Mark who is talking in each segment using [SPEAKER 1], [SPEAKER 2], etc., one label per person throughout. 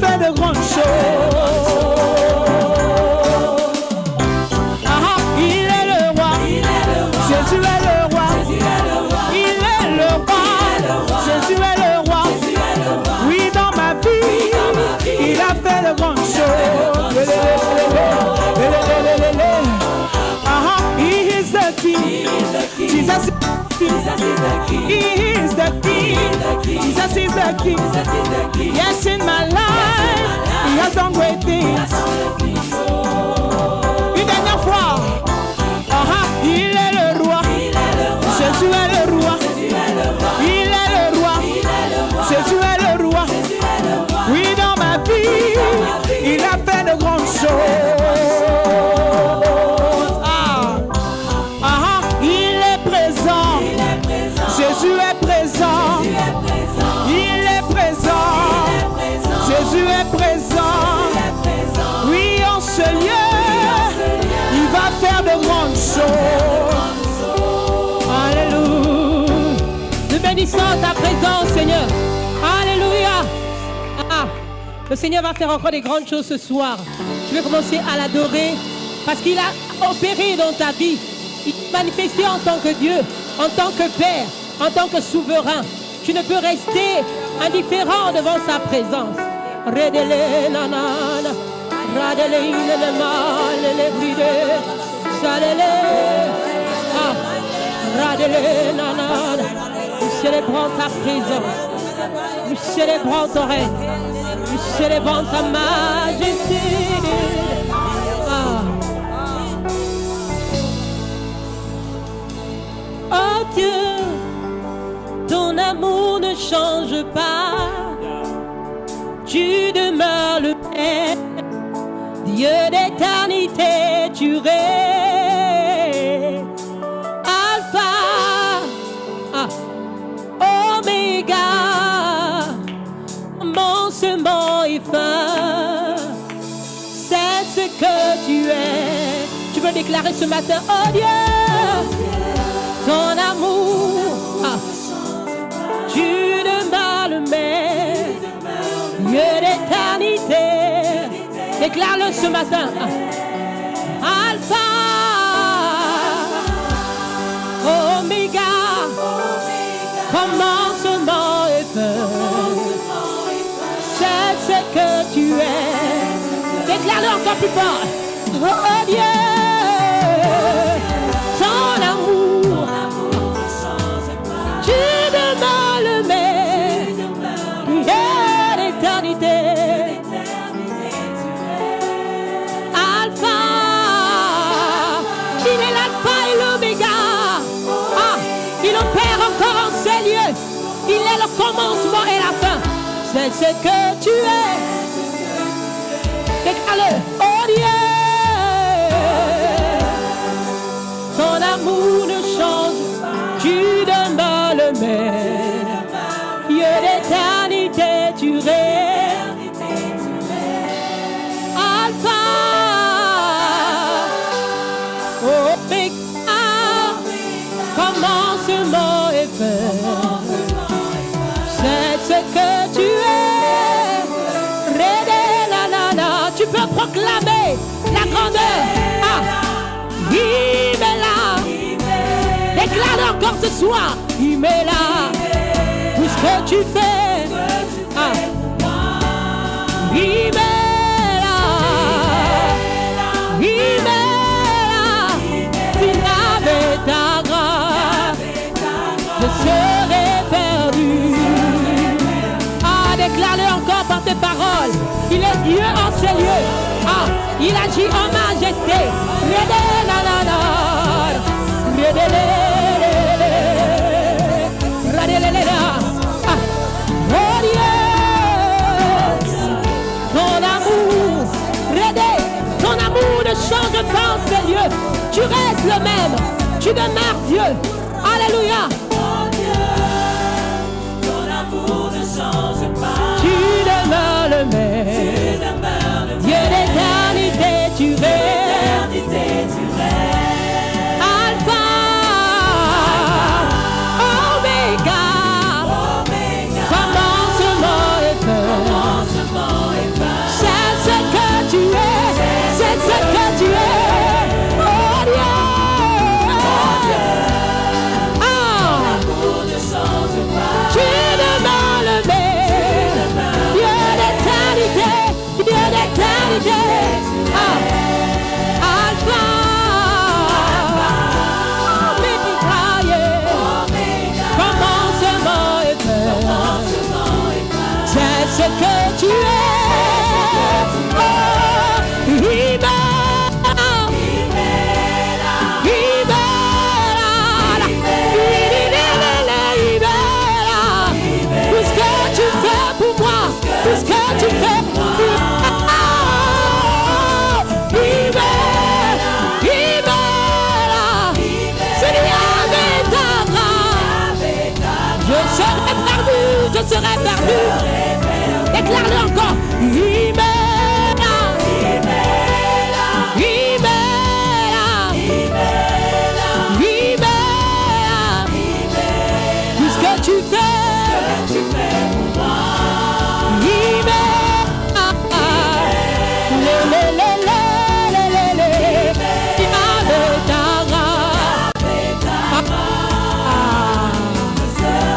[SPEAKER 1] fait de grandes choses. Il est le roi. Jésus est le roi. Il est le roi. Jésus est le roi. Oui, dans ma vie, il a fait de grandes choses. He is the king. Jesus is the king. He is the king. Jesus is the king. Yes, in my life, he has done great things. Une dernière fois. Il est le roi. Jésus est le roi. Il est le roi. Jésus est le roi. Oui, dans ma vie, il a fait de grandes choses. Il est présent. Jésus est présent. Il est présent. Jésus est présent. Oui, en ce lieu, il va faire de grandes choses. Alléluia.
[SPEAKER 2] Nous bénissons ta présence, Seigneur. Alléluia. Le Seigneur va faire encore des grandes choses ce soir. Je vais commencer à l'adorer parce qu'il a opéré dans ta vie. Il s'est manifesté en tant que Dieu, en tant que Père, en tant que souverain. Tu ne peux rester indifférent devant sa présence. Redele nanana, radele inele le bride, salele, radele nanana. Nous célébrons ta présence, nous célébrons ton règne, nous célébrons ta majesté. Oh Dieu, ton amour ne change pas. Tu demeures le Père, Dieu d'éternité, tu règnes. Alpha, Oméga, commencement et fin. C'est ce que tu es. Tu peux déclarer ce matin, oh Dieu, ton amour, tu demeures le même, Dieu d'éternité. Déclare-le ce matin. Alpha, Oméga, commencement et fin. C'est ce que tu es. Déclare-le encore plus fort. Oh Dieu, ton amour, tu demeures le même, Dieu d'éternité. Alpha, il est l'alpha et l'oméga. Il opère encore en ces lieux. Il est le commencement et la fin. C'est ce que tu es. Déclare-le, oh Dieu. Ton amour ne change, tu demeures le même. Dieu d'éternité, tu règnes. Alpha, Oméga, commencement et fin. C'est ce que tu es. Tu peux proclamer la grandeur. Il est là. Déclare encore ce soir. Il est là. Tout ce que tu fais. Il est là. Il est là. S'il avait ta grâce, je serais perdu. Déclare-le encore par tes paroles. Il est Dieu en ces lieux. Il agit en majesté. Oh Dieu, ton amour ne change pas en ces lieux. Tu restes le même. Tu demeures Dieu. Alléluia. Tu demeures le même, Dieu d'éternité, tu règnes. Alpha, Oméga, commencement et fin. serai perdu. Déclare-le encore. Il m'est là. Tout ce que tu fais pour moi. Il m'est là.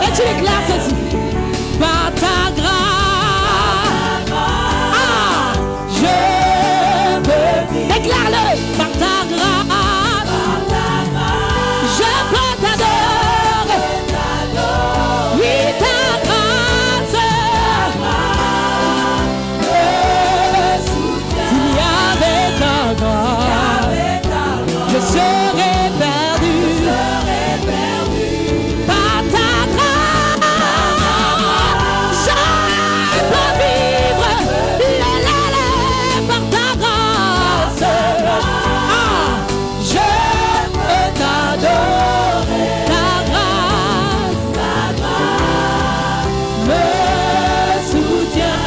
[SPEAKER 2] Et tu déclares ceci. Par ta grâce, je peux vivre. Déclare-le. Par ta grâce, je peux t'adorer. Oui, ta grâce s'il y avait ta grâce, je serais perdu. Par ta grâce, je peux vivre. Par ta grâce, je peux t'adorer. Ta grâce me soutient.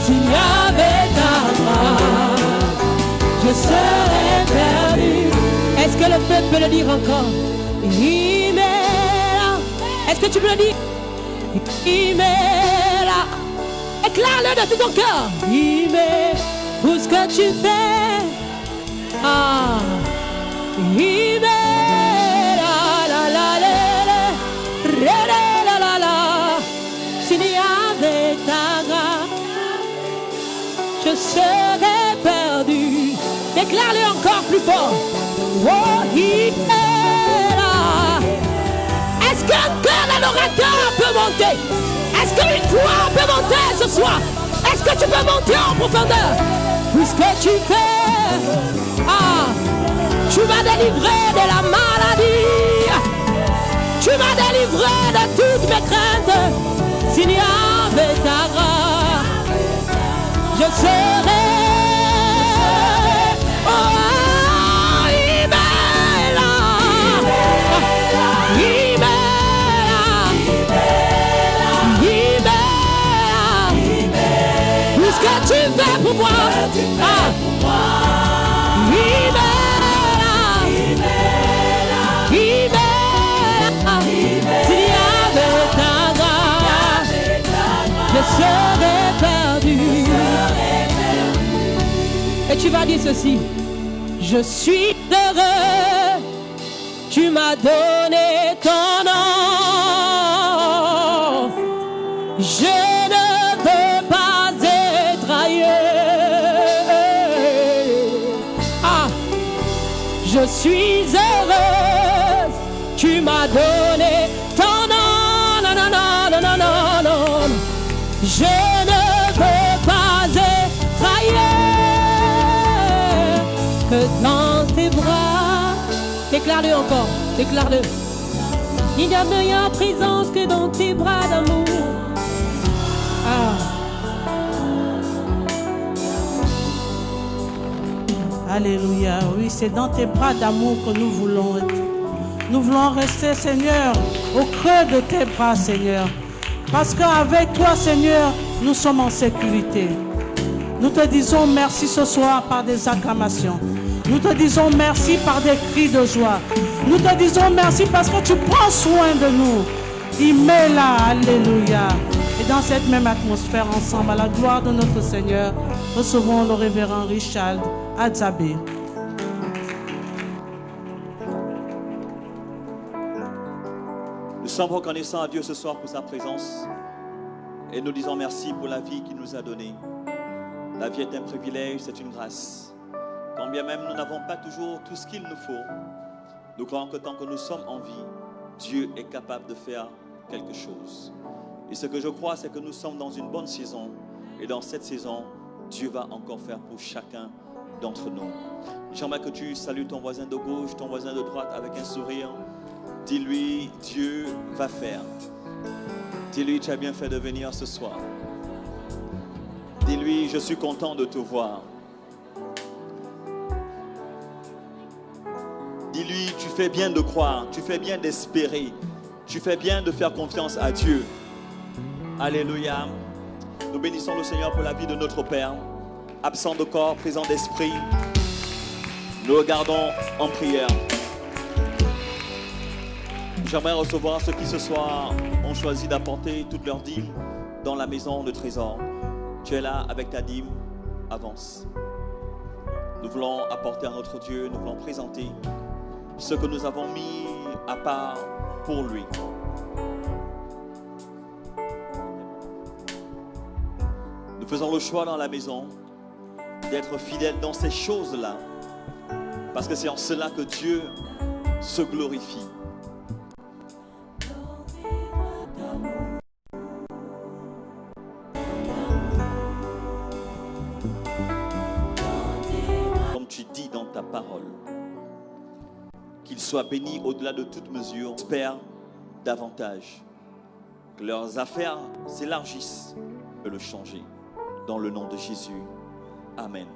[SPEAKER 2] S'il y avait ta grâce, je serais perdu. Est-ce que le peuple peut le dire encore? Il m'est là. Est-ce que tu peux le dire? Il m'est là. Déclare-le de tout ton cœur. Il m'est pour ce que tu fais. Il m'est là, la la la. S'il y avait ta grâce, je serais perdu. Déclare-le encore plus fort. Oh, il est là. Est-ce qu'un cœur d'adorateur peut monter? Est-ce qu'une voix peut monter ce soir? Est-ce que tu peux monter en profondeur? Puisque tu fais, tu m'as délivré de la maladie. Tu m'as délivré de toutes mes craintes. S'il y avait ta grâce, je serais. Tu fais pour moi, il m'est là. S'il y avait ta grâce, je serais perdu. Et tu vas dire ceci. Je suis heureux, tu m'as donné ton nom. Je ne veux pas être ailleurs. Je suis heureuse, tu m'as donné ton nom. Non, non, non, non, non, non, non. Je ne veux pas être ailleurs que dans tes bras. Déclare-le encore, déclare-le. Il n'y a meilleure présence que dans tes bras d'amour.
[SPEAKER 3] Alléluia, oui, c'est dans tes bras d'amour que nous voulons être. Nous voulons rester, Seigneur, au creux de tes bras, Seigneur. Parce qu'avec toi, Seigneur, nous sommes en sécurité. Nous te disons merci ce soir par des acclamations. Nous te disons merci par des cris de joie. Nous te disons merci parce que tu prends soin de nous. Il m'est là, alléluia. Et dans cette même atmosphère, ensemble, à la gloire de notre Seigneur, recevons le révérend Richard Adzabé.
[SPEAKER 4] Nous sommes reconnaissants à Dieu ce soir pour sa présence et nous disons merci pour la vie qu'il nous a donnée. La vie est un privilège, c'est une grâce. Quand bien même nous n'avons pas toujours tout ce qu'il nous faut, nous croyons que tant que nous sommes en vie, Dieu est capable de faire quelque chose. Et ce que je crois, c'est que nous sommes dans une bonne saison. Et dans cette saison, Dieu va encore faire pour chacun d'entre nous. J'aimerais que tu salues ton voisin de gauche, ton voisin de droite avec un sourire. Dis-lui, Dieu va faire. Dis-lui, tu as bien fait de venir ce soir. Dis-lui, je suis content de te voir. Dis-lui, tu fais bien de croire, tu fais bien d'espérer, tu fais bien de faire confiance à Dieu. Alléluia. Nous bénissons le Seigneur pour la vie de notre Père, absent de corps, présent d'esprit. Nous regardons en prière. J'aimerais recevoir ceux qui ce soir ont choisi d'apporter toute leur dîme dans la maison de trésor. Tu es là avec ta dîme, avance. Nous voulons apporter à notre Dieu, nous voulons présenter ce que nous avons mis à part pour lui. Nous faisons le choix dans la maison d'être fidèles dans ces choses-là, parce que c'est en cela que Dieu se glorifie. Comme tu dis dans ta parole, qu'ils soient bénis au-delà de toute mesure, espère davantage, que leurs affaires s'élargissent et le changer. Dans le nom de Jésus. Amen.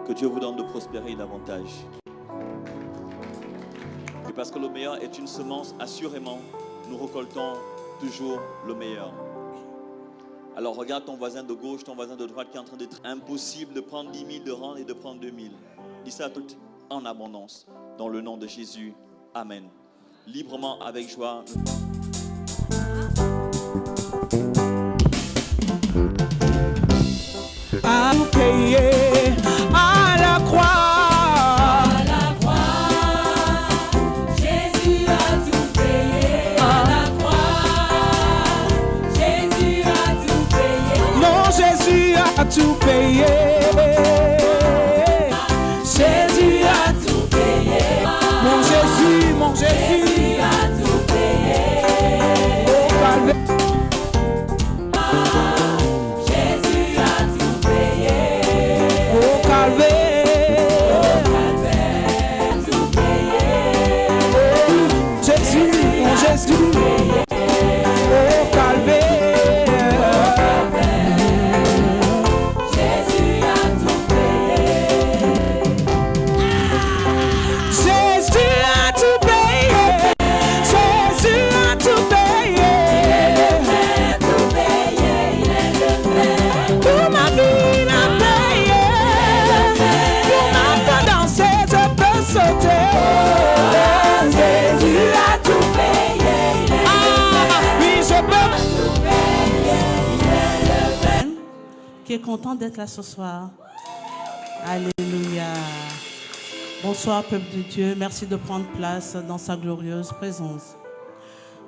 [SPEAKER 4] Que Dieu vous donne de prospérer davantage. Et parce que le meilleur est une semence, assurément, nous récoltons toujours le meilleur. Alors regarde ton voisin de gauche, ton voisin de droite qui est en train d'être impossible de prendre 10 000, de rendre et de prendre 2 000. Dis ça tout en abondance. Dans le nom de Jésus. Amen. Librement, avec joie.
[SPEAKER 1] À nous payer à la croix.
[SPEAKER 5] À la croix, Jésus a tout payé. À la croix, Jésus a tout payé.
[SPEAKER 1] Mon Jésus a tout payé. Jésus a tout payé. Mon Jésus, mon Jésus.
[SPEAKER 5] Jésus a tout payé.
[SPEAKER 1] Au Calvaire.
[SPEAKER 5] Jésus a tout payé.
[SPEAKER 1] Au Calvaire.
[SPEAKER 5] Tout payé.
[SPEAKER 1] Jésus, mon Jésus. Au Calvaire.
[SPEAKER 5] Jésus a tout payé.
[SPEAKER 1] Jésus a tout payé. Jésus a tout payé.
[SPEAKER 5] Tout payé, il est le vrai.
[SPEAKER 1] Pour ma vie, il a payé. Pour ma danser, je peux sauter. Jésus a tout payé. Ah, oui, je peux.
[SPEAKER 3] Qui est content d'être là ce soir. Alléluia. Bonsoir, peuple de Dieu. Merci de prendre place dans sa glorieuse présence.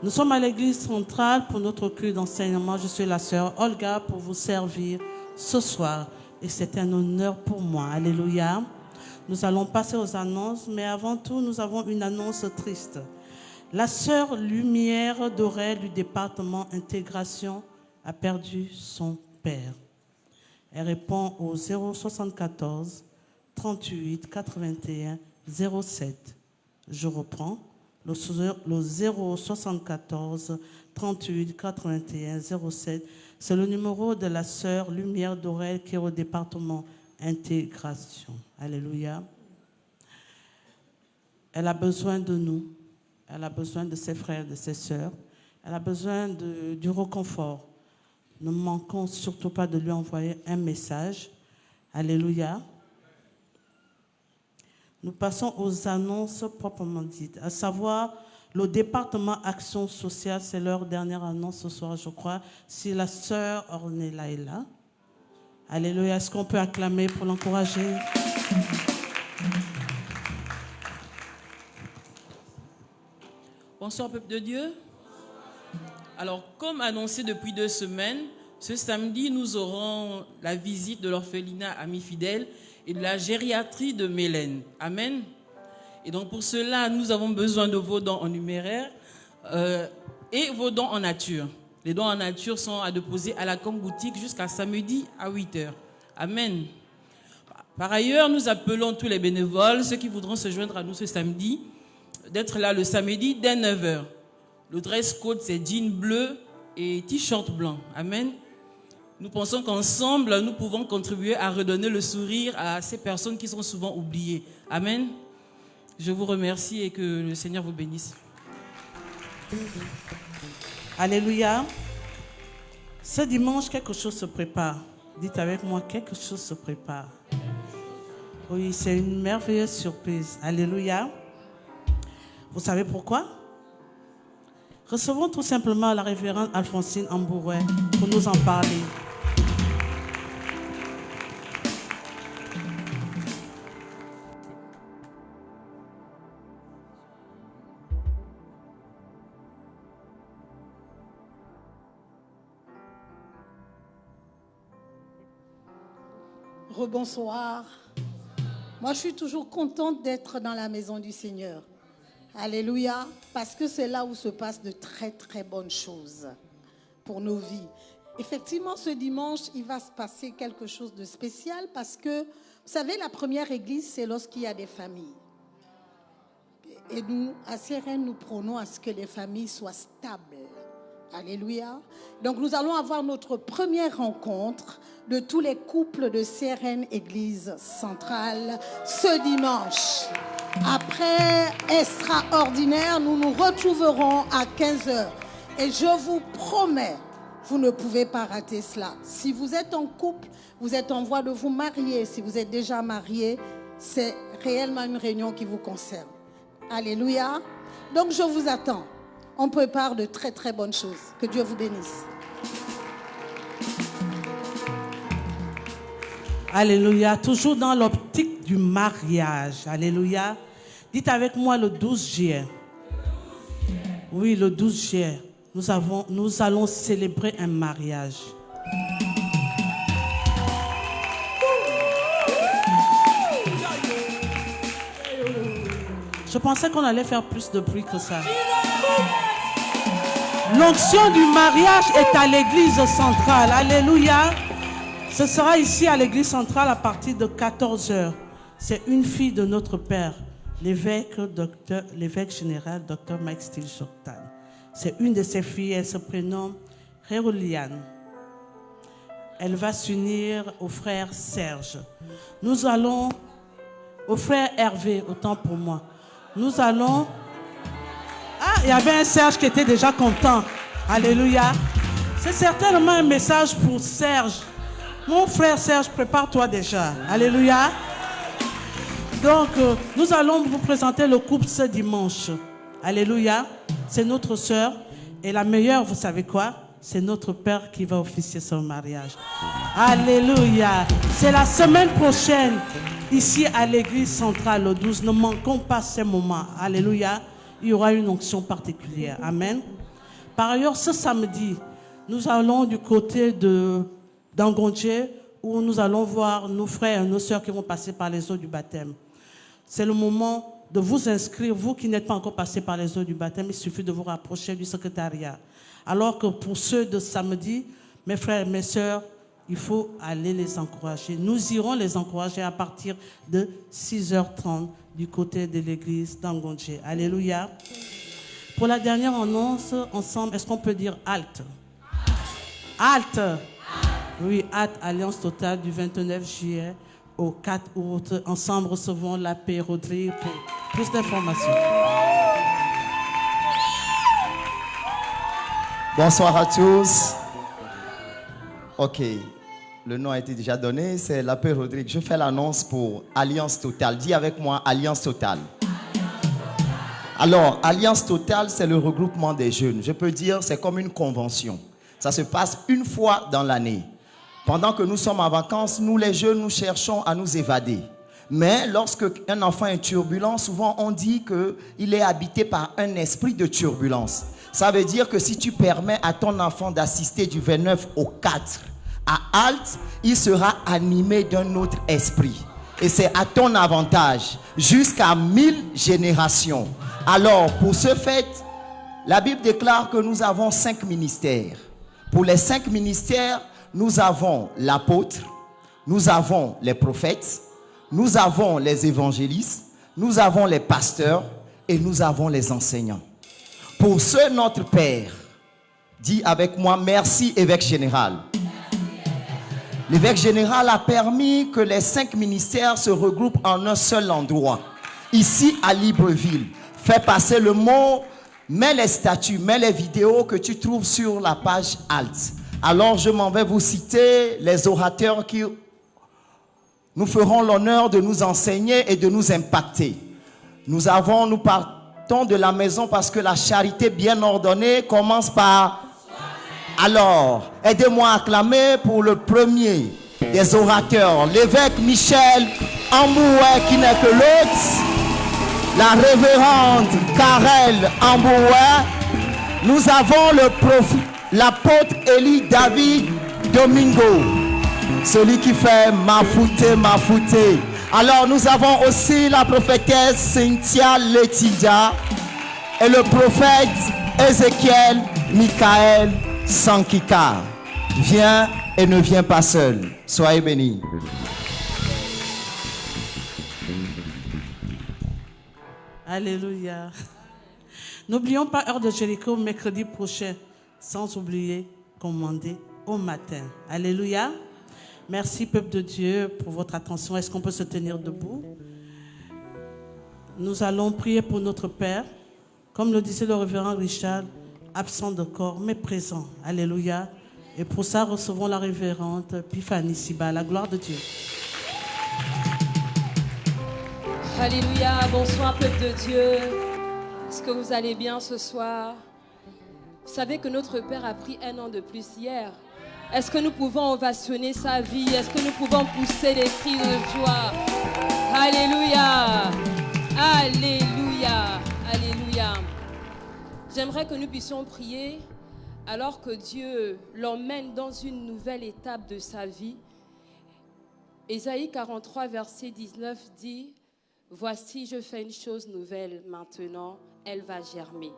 [SPEAKER 3] Nous sommes à l'église centrale pour notre culte d'enseignement. Je suis la sœur Olga pour vous servir ce soir. Et c'est un honneur pour moi. Alléluia. Nous allons passer aux annonces, mais avant tout, nous avons une annonce triste. La sœur Lumière Dorel du département intégration a perdu son père. Elle répond au 074 38 81 07. Je reprends le 074 38 81 07. C'est le numéro de la sœur Lumière Dorel qui est au département intégration. Alléluia. Elle a besoin de nous. Elle a besoin de ses frères, de ses sœurs. Elle a besoin du réconfort. Ne manquons surtout pas de lui envoyer un message. Alléluia. Nous passons aux annonces proprement dites, à savoir le département Action sociale, c'est leur dernière annonce ce soir, je crois, si la sœur Ornella est là. Alléluia. Est-ce qu'on peut acclamer pour l'encourager?
[SPEAKER 6] Bonsoir, peuple de Dieu. Alors, comme annoncé depuis 2 semaines, ce samedi, nous aurons la visite de l'orphelinat Amis Fidèles et de la gériatrie de Mélène. Amen. Et donc, pour cela, nous avons besoin de vos dons en numéraire et vos dons en nature. Les dons en nature sont à déposer à la Com boutique jusqu'à samedi à 8h. Amen. Par ailleurs, nous appelons tous les bénévoles, ceux qui voudront se joindre à nous ce samedi, d'être là le samedi dès 9h. Le dress code, c'est jean bleu et t-shirt blanc. Amen. Nous pensons qu'ensemble, nous pouvons contribuer à redonner le sourire à ces personnes qui sont souvent oubliées. Amen. Je vous remercie et que le Seigneur vous bénisse.
[SPEAKER 3] Alléluia. Ce dimanche, quelque chose se prépare. Dites avec moi, quelque chose se prépare. Oui, c'est une merveilleuse surprise. Alléluia. Vous savez pourquoi? Recevons tout simplement la révérende Alphonsine Ambouret pour nous en parler.
[SPEAKER 7] Rebonsoir. Moi, je suis toujours contente d'être dans la maison du Seigneur. Alléluia, parce que c'est là où se passent de très, très bonnes choses pour nos vies. Effectivement, ce dimanche, il va se passer quelque chose de spécial parce que, vous savez, la première église, c'est lorsqu'il y a des familles. Et nous, à CRN, nous prônons à ce que les familles soient stables. Alléluia. Donc, nous allons avoir notre première rencontre de tous les couples de CRN Église Centrale ce dimanche. Après Extraordinaire, nous nous retrouverons à 15h. Et je vous promets, vous ne pouvez pas rater cela. Si vous êtes en couple, vous êtes en voie de vous marier. Si vous êtes déjà marié, c'est réellement une réunion qui vous concerne. Alléluia. Donc, je vous attends. On prépare de très, très bonnes choses. Que Dieu vous bénisse.
[SPEAKER 3] Alléluia. Toujours dans l'optique du mariage. Alléluia. Dites avec moi le 12 juillet. Oui, le 12 juillet. Nous allons célébrer un mariage. Je pensais qu'on allait faire plus de bruit que ça. L'onction du mariage est à l'église centrale. Alléluia. Ce sera ici à l'église centrale à partir de 14h. C'est une fille de notre père, l'évêque général, Dr Mike Steele Choktan. C'est une de ses filles, elle se prénomme Héroliane. Elle va s'unir au frère Serge. Nous allons, au frère Hervé, autant pour moi. Nous allons... Ah, il y avait un Serge qui était déjà content. Alléluia. C'est certainement un message pour Serge. Mon frère Serge, prépare-toi déjà. Alléluia. Donc, nous allons vous présenter le couple ce dimanche. Alléluia. C'est notre sœur. Et la meilleure, vous savez quoi? C'est notre père qui va officier son mariage. Alléluia. C'est la semaine prochaine, ici à l'église centrale, le 12. Ne manquons pas ces moments. Alléluia. Il y aura une onction particulière. Amen. Par ailleurs, ce samedi, nous allons du côté d'Angondje, où nous allons voir nos frères et nos sœurs qui vont passer par les eaux du baptême. C'est le moment de vous inscrire. Vous qui n'êtes pas encore passés par les eaux du baptême, il suffit de vous rapprocher du secrétariat. Alors que pour ceux de samedi, mes frères et mes sœurs, il faut aller les encourager. Nous irons les encourager à partir de 6h30 du côté de l'église d'Angondje. Alléluia. Pour la dernière annonce, ensemble, est-ce qu'on peut dire halte? Halte. Oui, halte, Alliance Totale du 29 juillet au 4 août. Ensemble, recevons la paix Rodrigue pour plus d'informations.
[SPEAKER 8] Bonsoir à tous. Ok, le nom a été déjà donné, c'est la paix Rodrigue. Je fais l'annonce pour Alliance Totale. Dis avec moi, Alliance Totale. Alors, Alliance Totale, c'est le regroupement des jeunes. Je peux dire, c'est comme une convention. Ça se passe une fois dans l'année. Pendant que nous sommes en vacances, nous les jeunes, nous cherchons à nous évader. Mais lorsque un enfant est turbulent, souvent on dit qu'il est habité par un esprit de turbulence. Ça veut dire que si tu permets à ton enfant d'assister du 29 au 4 à Halte, il sera animé d'un autre esprit. Et c'est à ton avantage, jusqu'à 1000 générations. Alors, pour ce fait, la Bible déclare que nous avons 5 ministères. Pour les 5 ministères, nous avons l'apôtre, nous avons les prophètes, nous avons les évangélistes, nous avons les pasteurs et nous avons les enseignants. Pour ce, notre Père, dit avec moi, merci évêque général. L'évêque général a permis que les 5 ministères se regroupent en un seul endroit, ici à Libreville. Fais passer le mot, mets les statuts, mets les vidéos que tu trouves sur la page Halte. Alors je m'en vais vous citer les orateurs qui nous feront l'honneur de nous enseigner et de nous impacter. Nous partons de la maison parce que la charité bien ordonnée commence par... Alors, aidez-moi à acclamer pour le premier des orateurs, l'évêque Michel Amboué, qui n'est que l'autre, la révérende Karel Amboué. Nous avons l'apôtre Élie David Domingo, celui qui fait Mafouté. Alors nous avons aussi la prophétesse Cynthia Letidia et le prophète Ézéchiel Michael Sankika. Viens et ne viens pas seul. Soyez bénis.
[SPEAKER 3] Alléluia. N'oublions pas Heure de Jéricho mercredi prochain, sans oublier commander au matin. Alléluia. Merci peuple de Dieu pour votre attention. Est-ce qu'on peut se tenir debout? Nous allons prier pour notre Père. Comme le disait le révérend Richard, absent de corps mais présent. Alléluia. Et pour ça, recevons la révérende Pifani Siba. La gloire de Dieu.
[SPEAKER 9] Alléluia. Bonsoir peuple de Dieu. Est-ce que vous allez bien ce soir? Vous savez que notre Père a pris 1 an de plus hier. Est-ce que nous pouvons ovationner sa vie? Est-ce que nous pouvons pousser des cris de joie? Alléluia. Alléluia. Alléluia. J'aimerais que nous puissions prier alors que Dieu l'emmène dans une nouvelle étape de sa vie. Ésaïe 43, verset 19 dit: voici, je fais une chose nouvelle maintenant, elle va germer.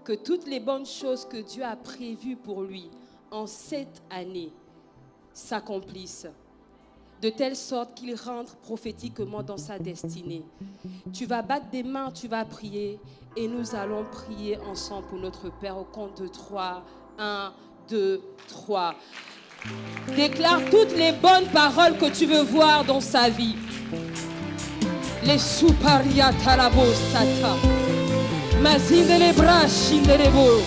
[SPEAKER 9] Que toutes les bonnes choses que Dieu a prévues pour lui en cette année s'accomplissent, de telle sorte qu'il rentre prophétiquement dans sa destinée. Tu vas battre des mains, tu vas prier, et nous allons prier ensemble pour notre Père au compte de 3. 1, 2, 3. Déclare toutes les bonnes paroles que tu veux voir dans sa vie. Les souparia talabo sata. Mazinde les bras shinderebo.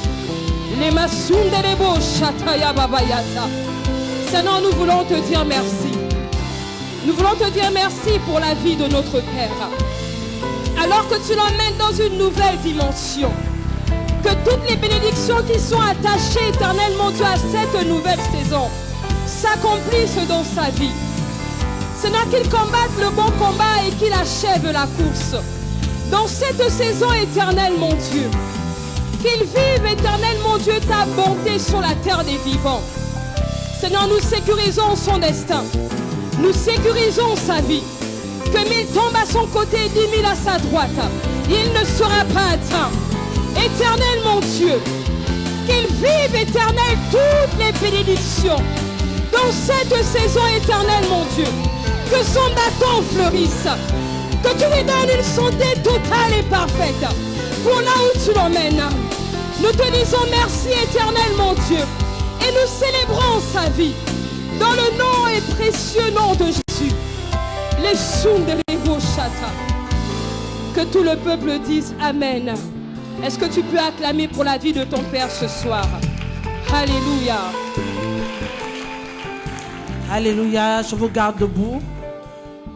[SPEAKER 9] Les masunderebo shataya babayata. Seigneur, nous voulons te dire merci. Nous voulons te dire merci pour la vie de notre Père. Alors que tu l'emmènes dans une nouvelle dimension. Que toutes les bénédictions qui sont attachées éternellement, Dieu, à cette nouvelle saison s'accomplissent dans sa vie. Seigneur, qu'il combatte le bon combat et qu'il achève la course. Dans cette saison éternelle, mon Dieu, qu'il vive éternellement, Dieu, ta bonté sur la terre des vivants. Seigneur, nous sécurisons son destin. Nous sécurisons sa vie. Que 1000 tombent à son côté, 10 000 à sa droite. Il ne sera pas atteint. Éternel, mon Dieu, qu'il vive, éternel, toutes les bénédictions dans cette saison éternelle, mon Dieu. Que son bâton fleurisse, que tu lui donnes une santé totale et parfaite pour là où tu l'emmènes. Nous te disons merci, éternel, mon Dieu, et nous célébrons sa vie dans le nom et précieux nom de Jésus. Les Sunderebo Chata. Que tout le peuple dise Amen. Est-ce que tu peux acclamer pour la vie de ton Père ce soir? Alléluia.
[SPEAKER 3] Alléluia. Je vous garde debout.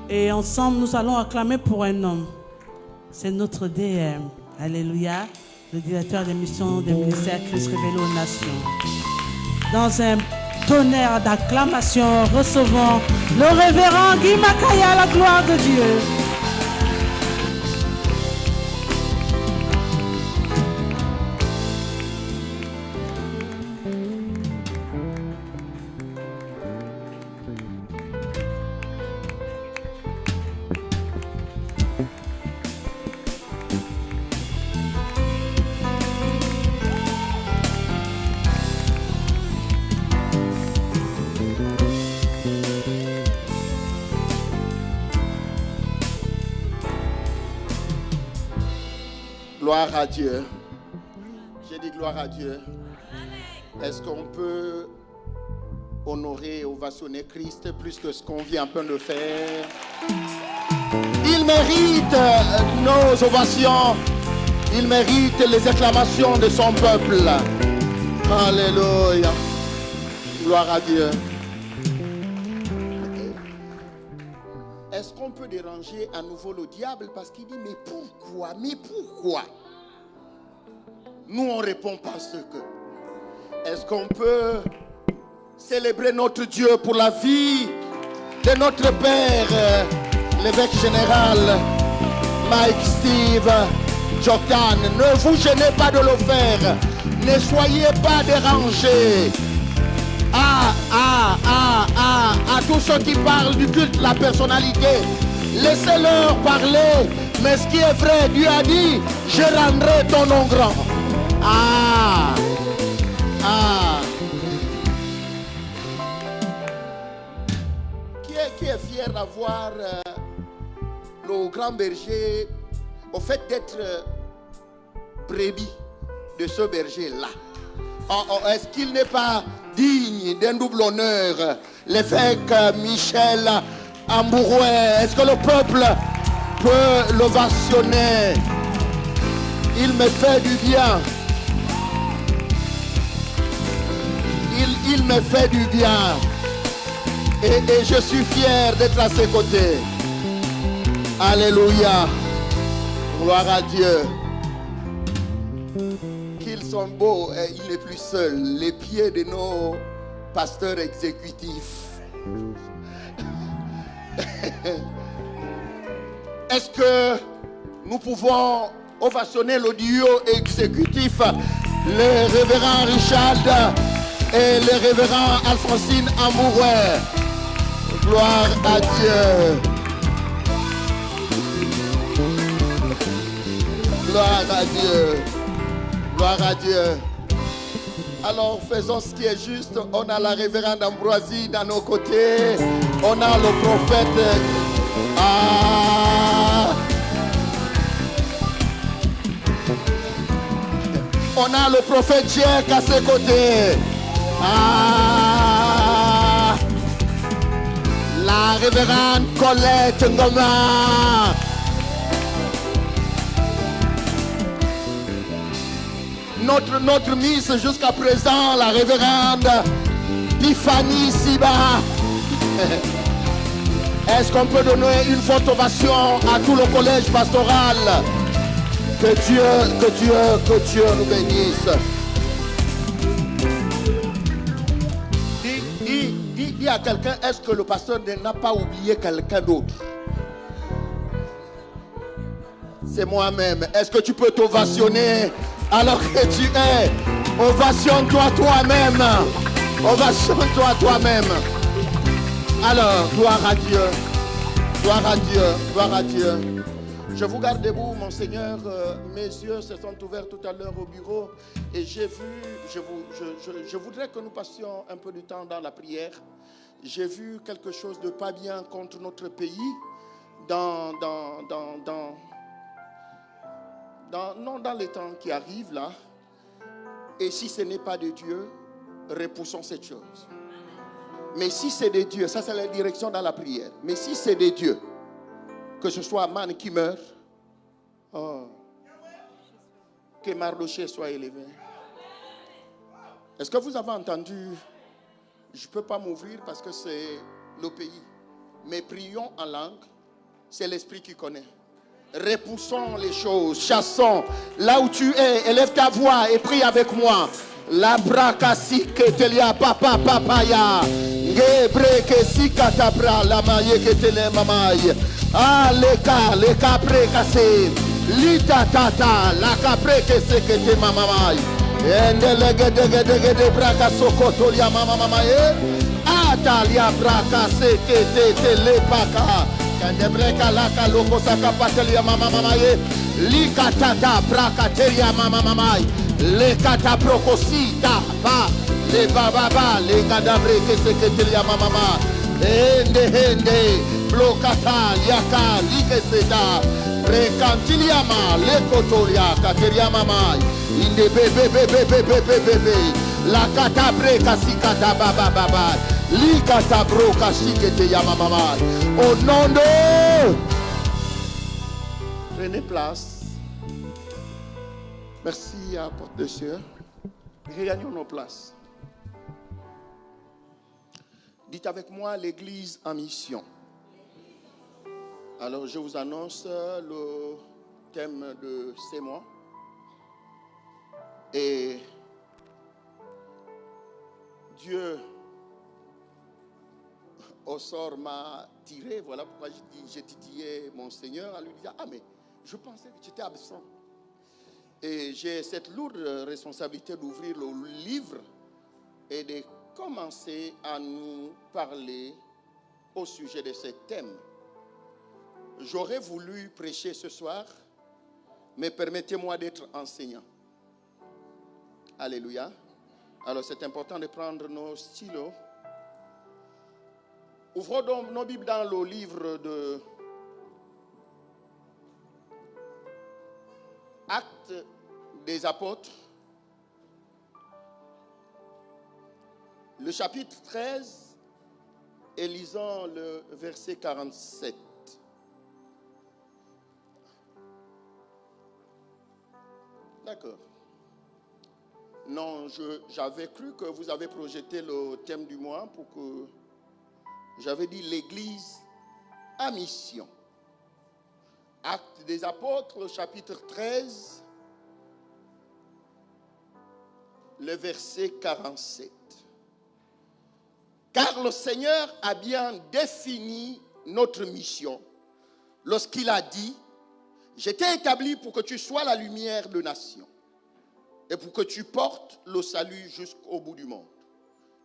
[SPEAKER 3] Et ensemble, nous allons acclamer pour un homme. C'est notre DM. Alléluia. Le directeur des missions des ministères Christ révélé aux nations. Dans un tonnerre d'acclamation, recevons le révérend Guy Makaya, la gloire de Dieu.
[SPEAKER 10] Gloire à Dieu. J'ai dit gloire à Dieu. Est-ce qu'on peut honorer et ovationner Christ plus que ce qu'on vient un peu de faire? Il mérite nos ovations. Il mérite les acclamations de son peuple. Alléluia. Gloire à Dieu. Est-ce qu'on peut déranger à nouveau le diable parce qu'il dit mais pourquoi? Mais pourquoi? Nous on répond parce que. Est-ce qu'on peut célébrer notre Dieu pour la vie de notre Père, l'évêque général Mike Steve Jordan? Ne vous gênez pas de le faire. Ne soyez pas dérangés. À tous ceux qui parlent du culte, la personnalité, laissez-leur parler. Mais ce qui est vrai, Dieu a dit, je rendrai ton nom grand. Qui est fier d'avoir le grand berger, au fait d'être brebis de ce berger-là? Est-ce qu'il n'est pas digne d'un double honneur, l'évêque Michel Ambourouet? Est-ce que le peuple peut l'ovationner? Il me fait du bien. Il me fait du bien. Et je suis fier d'être à ses côtés. Alléluia. Gloire à Dieu. Qu'ils sont beaux, et il n'est plus seul. Les pieds de nos pasteurs exécutifs. Est-ce que nous pouvons ovationner le duo exécutif, le révérend Richard et le révérend Alphonsine Ambourouet? Gloire à Dieu. Gloire à Dieu. Gloire à Dieu. Alors faisons ce qui est juste. On a la révérende Ambroisie dans nos côtés. On a le prophète. On a le prophète Jack à ses côtés. La révérende Colette Ngoma. Notre Miss jusqu'à présent, la révérende Tiffany Siba. Est-ce qu'on peut donner une forte ovation à tout le collège pastoral? Que Dieu nous bénisse. Dis à quelqu'un, est-ce que le pasteur n'a pas oublié quelqu'un d'autre? C'est moi-même. Est-ce que tu peux t'ovationner alors que tu es? Ovationne-toi toi-même. Ovationne-toi toi-même. Alors, gloire à Dieu. Gloire à Dieu. Gloire à Dieu. Je vous garde debout, mon Seigneur. Mes yeux se sont ouverts tout à l'heure au bureau et j'ai vu, je voudrais que nous passions un peu du temps dans la prière. J'ai vu quelque chose de pas bien contre notre pays dans les temps qui arrivent là. Et si ce n'est pas de Dieu, repoussons cette chose. Mais si c'est de Dieu, ça c'est la direction dans la prière. Mais si c'est de Dieu, que ce soit Aman qui meurt, que Mardoché soit élevé. Est-ce que vous avez entendu? Je ne peux pas m'ouvrir parce que c'est le pays. Mais prions en langue, c'est l'Esprit qui connaît. Repoussons les choses, chassons. Là où tu es, élève ta voix et prie avec moi. La brakasi que telia papa papaya. Gebre que si katabra la maye que tele mamaye. Ah les capre cassé. Lita tata la capre que se que te mamamaye. Endelege de braka sokotolia mamamaye. Atalia braka se que te tele paka. Kandebreka laka loko saka patelia mamamaye. Likatata braka telia mamamaye. Le kataprokosita ba le bababa le kadabre que se que telia mamama hende blokata yaka like seda rekantiliama le kotolia kateria mama inde bebe la katabre kasikata baba li katabro kasikete ya mama au nom de prenez place. Merci à porte de cieux. Regagnons nos places. Dites avec moi l'église en mission. Alors je vous annonce le thème de ces mois. Et Dieu au sort m'a tiré. Voilà pourquoi j'ai titillé mon Seigneur en lui disant: ah mais je pensais que tu étais absent. Et j'ai cette lourde responsabilité d'ouvrir le livre et de commencer à nous parler au sujet de ce thème. J'aurais voulu prêcher ce soir, mais permettez-moi d'être enseignant. Alléluia. Alors c'est important de prendre nos stylos. Ouvrons donc nos Bibles dans le livre de Actes des Apôtres, le chapitre 13, et lisons le verset 47. D'accord. Non, j'avais cru que vous avez projeté le thème du mois pour que... J'avais dit l'église à mission. Actes des Apôtres, le chapitre 13, le verset 47. Car le Seigneur a bien défini notre mission lorsqu'il a dit: je t'ai établi pour que tu sois la lumière de nation et pour que tu portes le salut jusqu'au bout du monde.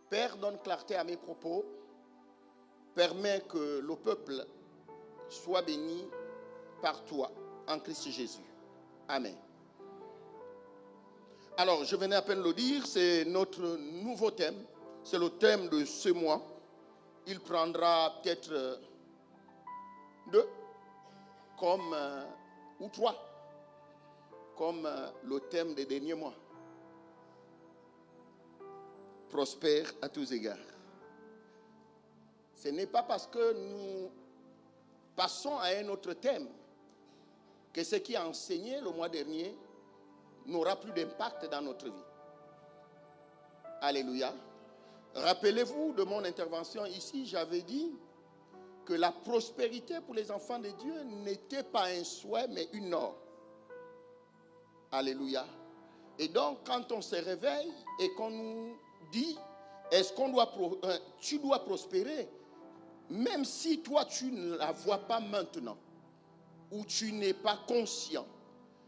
[SPEAKER 10] Père, donne clarté à mes propos. Permets que le peuple soit béni par toi, en Christ Jésus. Amen. Alors, je venais à peine le dire, c'est notre nouveau thème. C'est le thème de ce mois. Il prendra peut-être 2, ou 3, comme le thème des derniers mois. Prospère à tous égards. Ce n'est pas parce que nous passons à un autre thème que ce qui a enseigné le mois dernier n'aura plus d'impact dans notre vie. Alléluia. Rappelez-vous de mon intervention ici, j'avais dit que la prospérité pour les enfants de Dieu n'était pas un souhait, mais une norme. Alléluia. Et donc, quand on se réveille et qu'on nous dit, est-ce qu'on doit, tu dois prospérer, même si toi tu ne la vois pas maintenant, ou tu n'es pas conscient,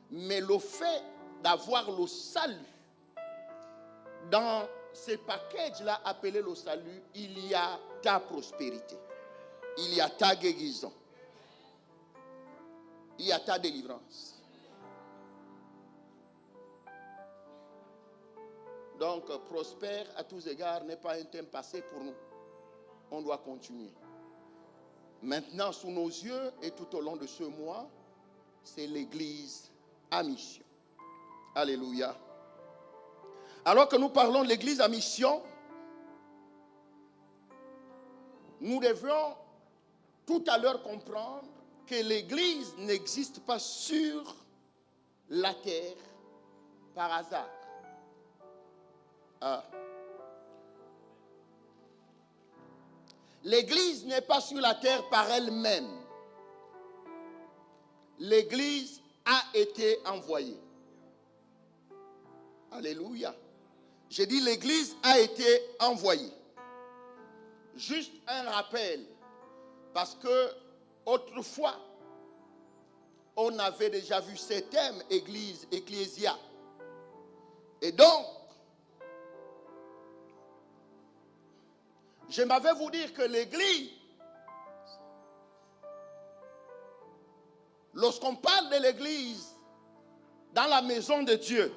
[SPEAKER 10] mais le fait d'avoir le salut, dans ces packages-là appelés le salut, il y a ta prospérité, il y a ta guérison, il y a ta délivrance. Donc, prospère à tous égards n'est pas un thème passé pour nous. On doit continuer. Maintenant, sous nos yeux et tout au long de ce mois, c'est l'église à mission. Alléluia. Alors que nous parlons de l'église à mission, nous devions tout à l'heure comprendre que l'église n'existe pas sur la terre par hasard. L'église n'est pas sur la terre par elle-même. L'église a été envoyée. Alléluia. J'ai dit l'église a été envoyée. Juste un rappel, parce que autrefois, on avait déjà vu ces thèmes, église, ecclésia. Et donc, j'aimerais vous dire que l'église, lorsqu'on parle de l'église dans la maison de Dieu,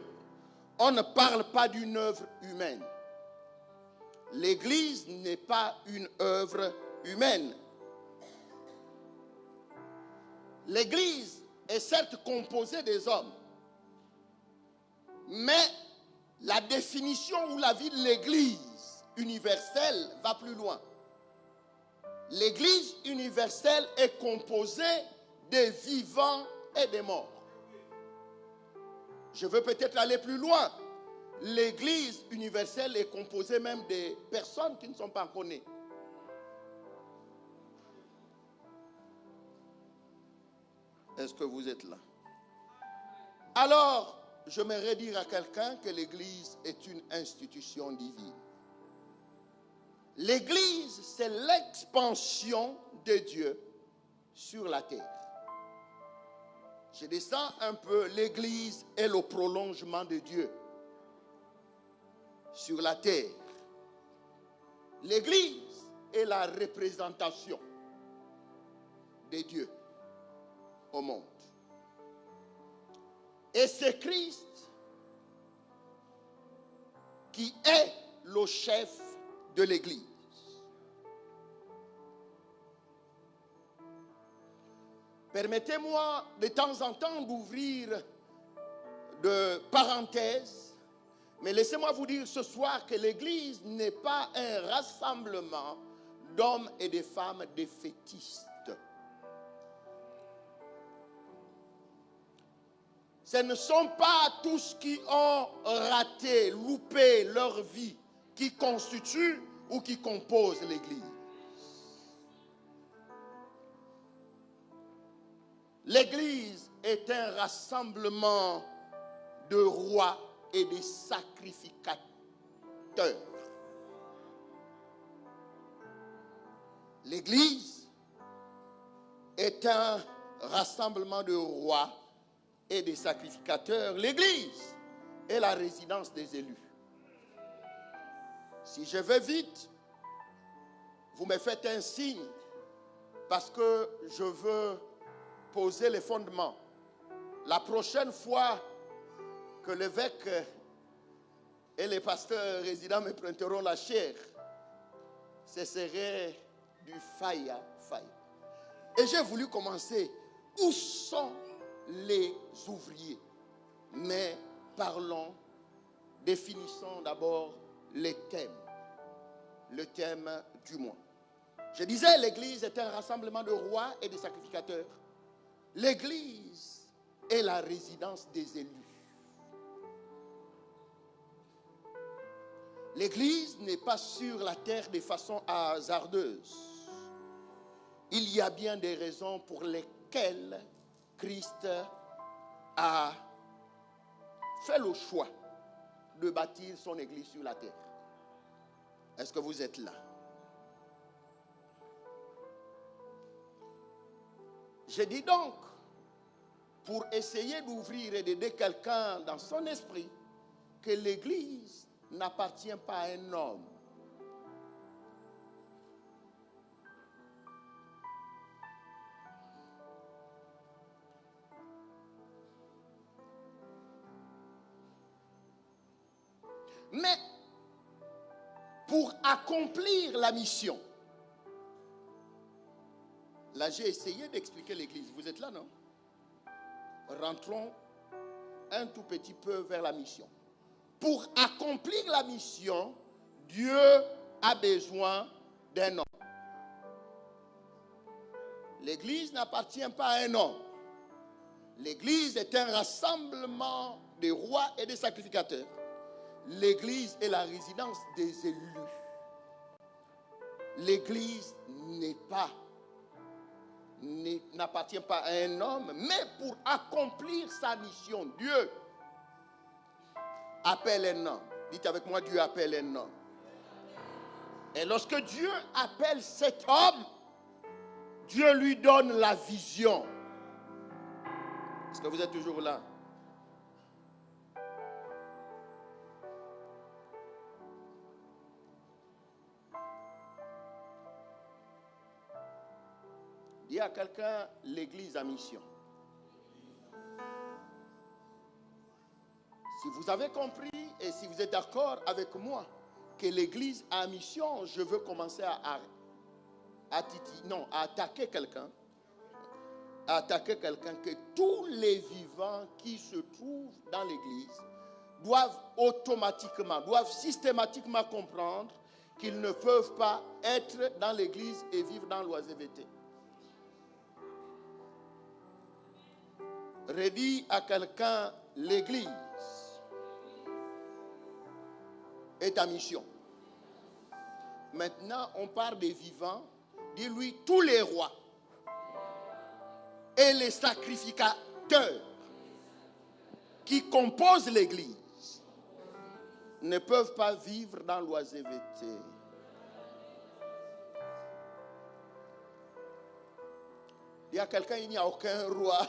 [SPEAKER 10] on ne parle pas d'une œuvre humaine. L'église n'est pas une œuvre humaine. L'église est certes composée des hommes, mais la définition ou la vie de l'église universelle va plus loin. L'église universelle est composée des vivants et des morts. Je veux peut-être aller plus loin. L'église universelle est composée même des personnes qui ne sont pas encore nées. Est-ce que vous êtes là? Alors, j'aimerais dire à quelqu'un que l'Église est une institution divine. L'Église, c'est l'expansion de Dieu sur la terre. Je descends un peu. L'Église est le prolongement de Dieu sur la terre. L'Église est la représentation de Dieu au monde. Et c'est Christ qui est le chef de l'Église. Permettez-moi de temps en temps d'ouvrir de parenthèses, mais laissez-moi vous dire ce soir que l'Église n'est pas un rassemblement d'hommes et de femmes défaitistes. Ce ne sont pas tous qui ont raté, loupé leur vie, qui constituent ou qui composent l'Église. L'Église est un rassemblement de rois et de sacrificateurs. L'Église est un rassemblement de rois et des sacrificateurs. L'Église est la résidence des élus. Si je vais vite, vous me faites un signe parce que je veux poser les fondements. La prochaine fois que l'évêque et les pasteurs résidents me prêteront la chair, ce serait du faya. Et j'ai voulu commencer. Où sont les ouvriers? Mais parlons, définissons d'abord les thèmes. Le thème du mois. Je disais, l'Église est un rassemblement de rois et de sacrificateurs. L'Église est la résidence des élus. L'Église n'est pas sur la terre de façon hasardeuse. Il y a bien des raisons pour lesquelles Christ a fait le choix de bâtir son Église sur la terre. Est-ce que vous êtes là? Je dis donc, pour essayer d'ouvrir et d'aider quelqu'un dans son esprit, que l'Église n'appartient pas à un homme. Mais pour accomplir la mission, là j'ai essayé d'expliquer l'Église. Vous êtes là, non? Rentrons un tout petit peu vers la mission. Pour accomplir la mission, Dieu a besoin d'un homme. L'Église n'appartient pas à un homme. L'Église est un rassemblement de rois et de sacrificateurs. L'Église est la résidence des élus. L'Église n'appartient pas à un homme, mais pour accomplir sa mission, Dieu appelle un homme. Dites avec moi, Dieu appelle un homme. Et lorsque Dieu appelle cet homme, Dieu lui donne la vision. Est-ce que vous êtes toujours là? Dis à quelqu'un, l'Église a mission. Si vous avez compris et si vous êtes d'accord avec moi que l'Église a mission, je veux commencer à attaquer quelqu'un. À attaquer quelqu'un, que tous les vivants qui se trouvent dans l'Église doivent systématiquement comprendre qu'ils ne peuvent pas être dans l'Église et vivre dans l'oisiveté. Redis à quelqu'un, l'Église est ta mission. Maintenant, on parle des vivants. Dis-lui, tous les rois et les sacrificateurs qui composent l'Église ne peuvent pas vivre dans l'oisiveté. Il y a quelqu'un, il n'y a aucun roi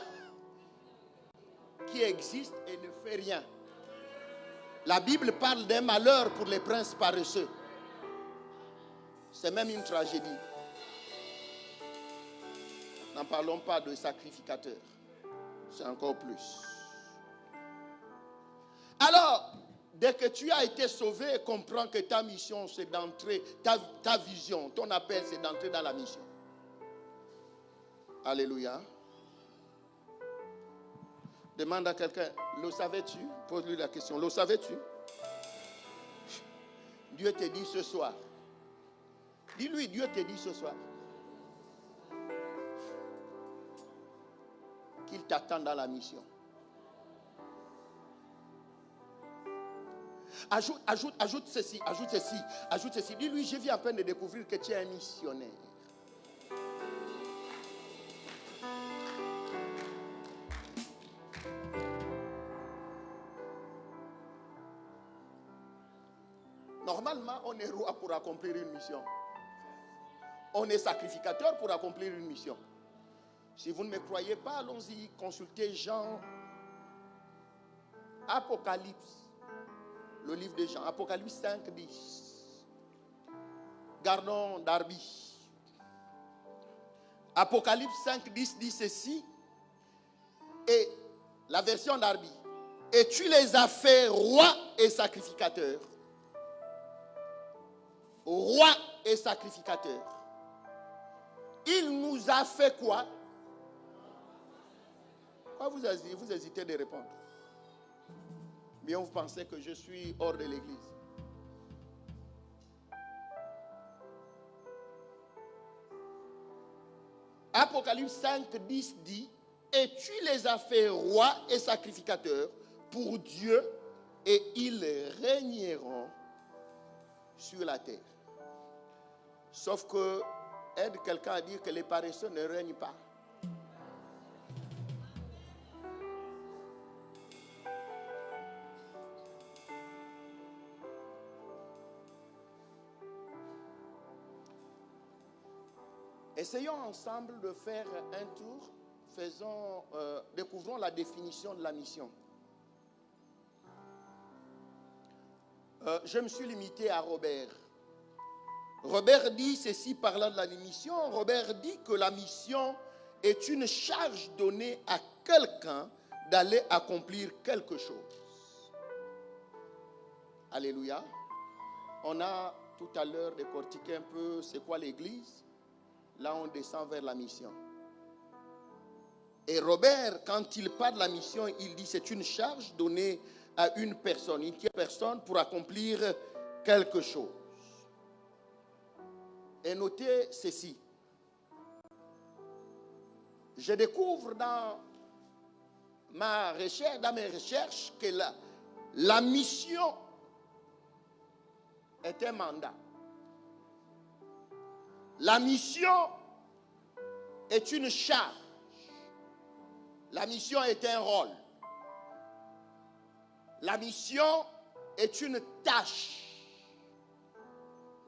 [SPEAKER 10] qui existe et ne fait rien. La Bible parle d'un malheur pour les princes paresseux. C'est même une tragédie. N'en parlons pas de sacrificateurs. C'est encore plus. Alors, dès que tu as été sauvé, comprends que ta mission, c'est d'entrer, ta vision, ton appel, c'est d'entrer dans la mission. Alléluia. Demande à quelqu'un, le savais-tu? Pose-lui la question, le savais-tu? Dieu te dit ce soir. Dis-lui, Dieu te dit ce soir qu'il t'attend dans la mission. Ajoute ceci. Dis-lui, je viens à peine de découvrir que tu es un missionnaire. Normalement, on est roi pour accomplir une mission. On est sacrificateur pour accomplir une mission. Si vous ne me croyez pas, allons-y, consultez Jean, Apocalypse, le livre de Jean, Apocalypse 5, 10. Gardons Darby. Apocalypse 5, 10 dit ceci, et la version Darby, et tu les as fait rois et sacrificateurs. Roi et sacrificateur. Il nous a fait quoi? Pourquoi vous hésitez de répondre? Bien, vous pensez que je suis hors de l'église. Apocalypse 5, 10 dit, et tu les as fait rois et sacrificateurs pour Dieu, et ils régneront sur la terre. Sauf que aide quelqu'un à dire que les paresseux ne règnent pas. Essayons ensemble de faire un tour. Découvrons la définition de la mission. Je me suis limité à Robert. Robert dit ceci parlant de la mission. Robert dit que la mission est une charge donnée à quelqu'un d'aller accomplir quelque chose. Alléluia. On a tout à l'heure décortiqué un peu c'est quoi l'église. Là, on descend vers la mission. Et Robert, quand il parle de la mission, il dit c'est une charge donnée à une personne pour accomplir quelque chose. Et notez ceci. Je découvre dans mes recherches que la mission est un mandat. La mission est une charge. La mission est un rôle. La mission est une tâche.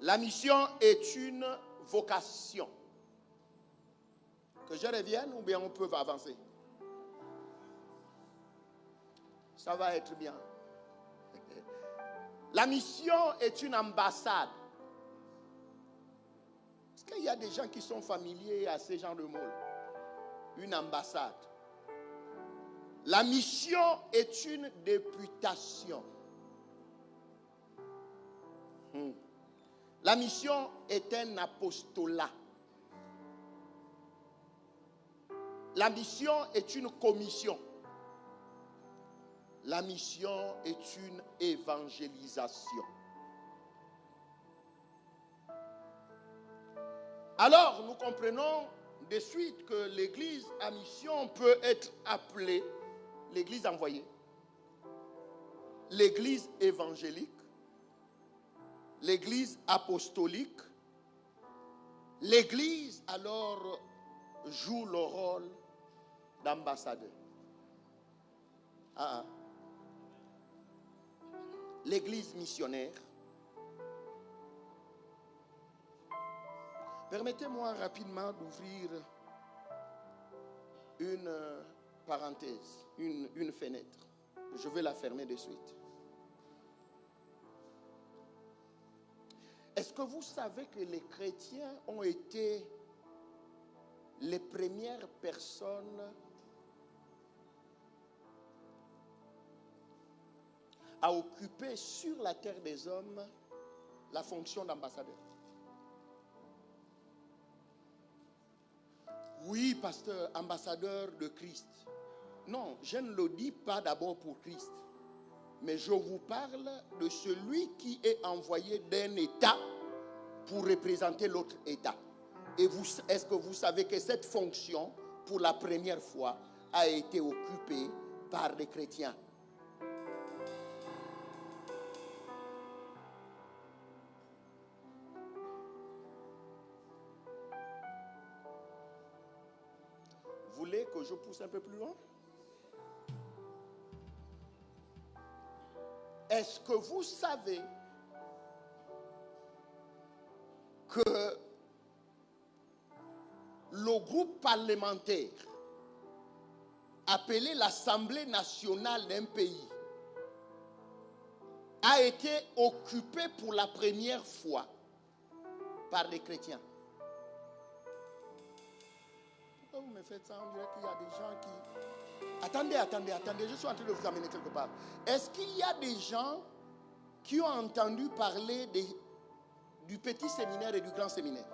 [SPEAKER 10] La mission est une vocation. Que je revienne ou bien on peut avancer? Ça va être bien. La mission est une ambassade. Est-ce qu'il y a des gens qui sont familiers à ce genre de mots? Une ambassade. La mission est une députation. La mission est un apostolat. La mission est une commission. La mission est une évangélisation. Alors, nous comprenons de suite que l'église à mission peut être appelée l'église envoyée, l'église évangélique, l'église apostolique. L'église alors joue le rôle d'ambassadeurs. L'église missionnaire. Permettez-moi rapidement d'ouvrir une parenthèse, une fenêtre. Je vais la fermer de suite. Est-ce que vous savez que les chrétiens ont été les premières personnes à occuper sur la terre des hommes la fonction d'ambassadeur? Oui, pasteur, ambassadeur de Christ. Non, je ne le dis pas d'abord pour Christ. Mais je vous parle de celui qui est envoyé d'un État pour représenter l'autre État. Et est-ce que vous savez que cette fonction, pour la première fois, a été occupée par les chrétiens? Vous voulez que je pousse un peu plus loin? Est-ce que vous savez que le groupe parlementaire appelé l'Assemblée nationale d'un pays a été occupé pour la première fois par les chrétiens? Pourquoi vous me faites ça? On dirait qu'il y a des gens qui... Attendez, je suis en train de vous amener quelque part. Est-ce qu'il y a des gens qui ont entendu parler du petit séminaire et du grand séminaire?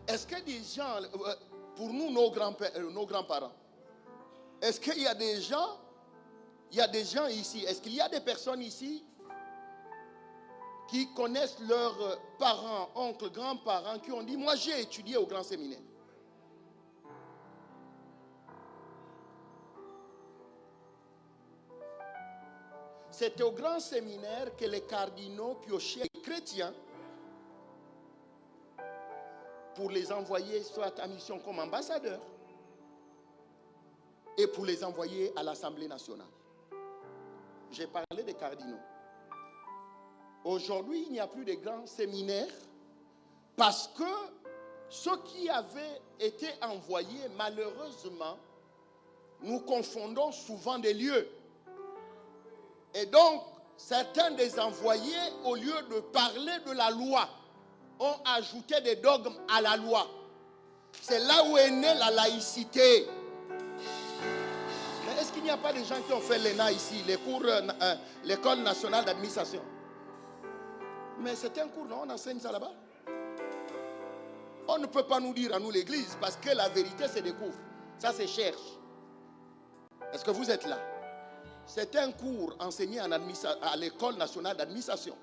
[SPEAKER 10] Est-ce que des gens, pour nous, nos grands-parents, est-ce qu'il y a des gens, ici, est-ce qu'il y a des personnes ici qui connaissent leurs parents, oncles, grands-parents, qui ont dit, moi j'ai étudié au grand séminaire? C'était au grand séminaire que les cardinaux piochaient les chrétiens pour les envoyer soit à mission comme ambassadeurs et pour les envoyer à l'Assemblée nationale. J'ai parlé des cardinaux. Aujourd'hui, il n'y a plus de grands séminaires parce que ceux qui avaient été envoyés, malheureusement, nous confondons souvent des lieux. Et donc, certains des envoyés, au lieu de parler de la loi, ont ajouté des dogmes à la loi. C'est là où est née la laïcité. Mais est-ce qu'il n'y a pas des gens qui ont fait l'ENA ici, l'école nationale d'administration? Mais c'est un cours, non? On enseigne ça là-bas. On ne peut pas nous dire à nous l'église, parce que la vérité se découvre. Ça se cherche. Est-ce que vous êtes là? C'est un cours enseigné à l'école nationale d'administration.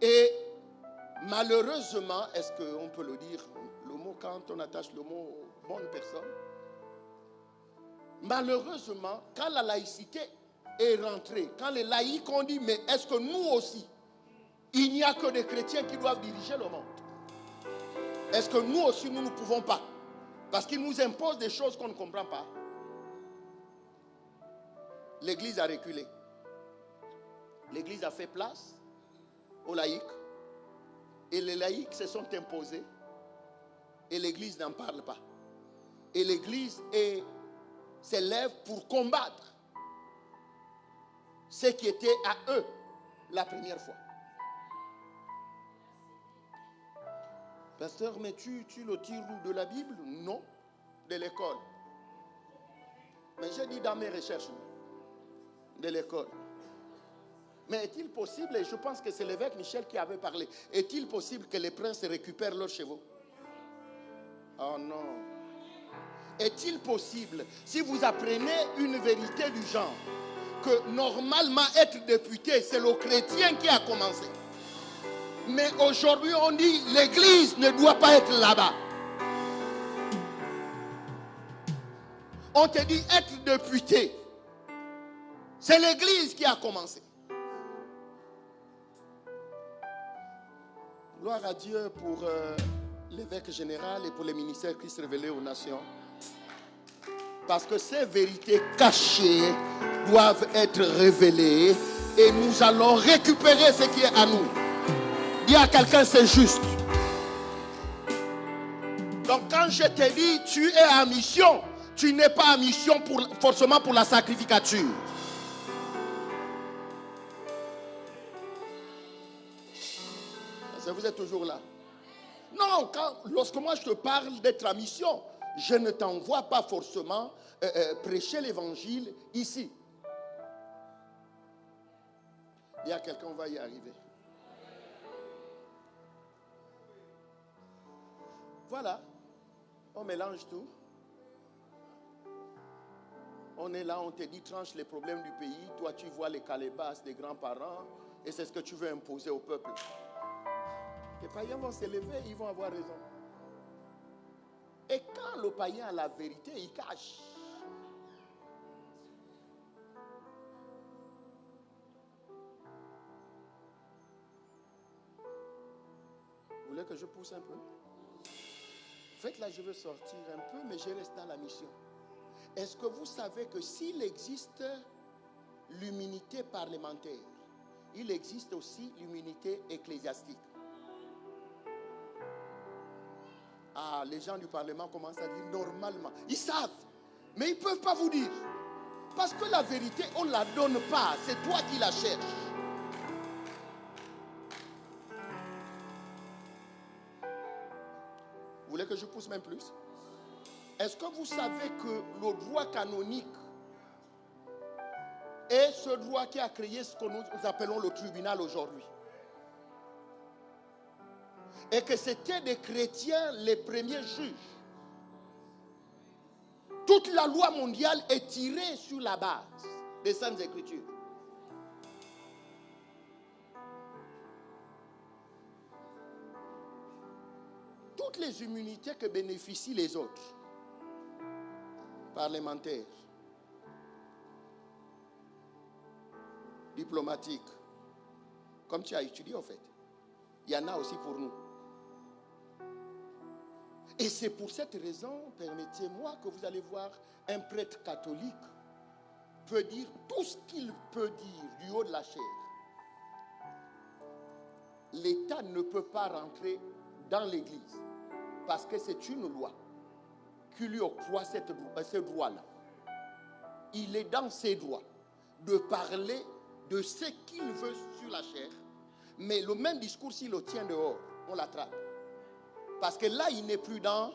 [SPEAKER 10] Et malheureusement, est-ce qu'on peut le dire, le mot, quand on attache le mot bonne personne, malheureusement, quand la laïcité est rentrée, quand les laïcs ont dit, mais est-ce que nous aussi, il n'y a que des chrétiens qui doivent diriger le monde? Est-ce que nous aussi, nous ne pouvons pas? Parce qu'ils nous imposent des choses qu'on ne comprend pas. L'église a reculé. L'église a fait place aux laïcs. Et les laïcs se sont imposés. Et l'église n'en parle pas. Et l'église s'élève pour combattre ce qui était à eux la première fois. Pasteur, mais tu le tires où? De la Bible? Non, de l'école. Mais j'ai dit dans mes recherches, de l'école. Mais est-il possible, et je pense que c'est l'évêque Michel qui avait parlé, est-il possible que les princes récupèrent leurs chevaux? Oh non. Est-il possible, si vous apprenez une vérité du genre, que normalement être député, c'est le chrétien qui a commencé. Mais aujourd'hui on dit l'église ne doit pas être là-bas. On te dit être député, c'est l'église qui a commencé. Gloire à Dieu pour l'évêque général et pour les ministères Christ révélés aux nations. Parce que ces vérités cachées doivent être révélées et nous allons récupérer ce qui est à nous. Dis à quelqu'un, c'est juste. Donc quand je te dis tu es en mission, tu n'es pas en mission forcément pour la sacrificature. Vous êtes toujours là. Non, lorsque moi je te parle d'être en mission, je ne t'envoie pas forcément prêcher l'évangile ici. Il y a quelqu'un, on va y arriver. Voilà. On mélange tout. On est là, on te dit tranche les problèmes du pays. Toi, tu vois les calebasses des grands-parents et c'est ce que tu veux imposer au peuple. Les païens vont s'élever, ils vont avoir raison. Et quand le païen a la vérité, il cache. Vous voulez que je pousse un peu? En fait, là, je veux sortir un peu, mais je reste dans la mission. Est-ce que vous savez que s'il existe l'immunité parlementaire, il existe aussi l'immunité ecclésiastique? Ah, les gens du Parlement commencent à dire normalement. Ils savent, mais ils ne peuvent pas vous dire. Parce que la vérité, on ne la donne pas. C'est toi qui la cherches. Vous voulez que je pousse même plus? Est-ce que vous savez que le droit canonique est ce droit qui a créé ce que nous appelons le tribunal aujourd'hui? Et que c'était des chrétiens les premiers juges. Toute la loi mondiale est tirée sur la base des Saintes Écritures. Toutes les immunités que bénéficient les autres, parlementaires, diplomatiques, comme tu as étudié en fait, il y en a aussi pour nous. Et c'est pour cette raison, permettez-moi, que vous allez voir un prêtre catholique peut dire tout ce qu'il peut dire du haut de la chair. L'État ne peut pas rentrer dans l'Église parce que c'est une loi qui lui octroie ce droit-là. Il est dans ses droits de parler de ce qu'il veut sur la chair, mais le même discours, s'il le tient dehors, on l'attrape. Parce que là, il n'est plus dans...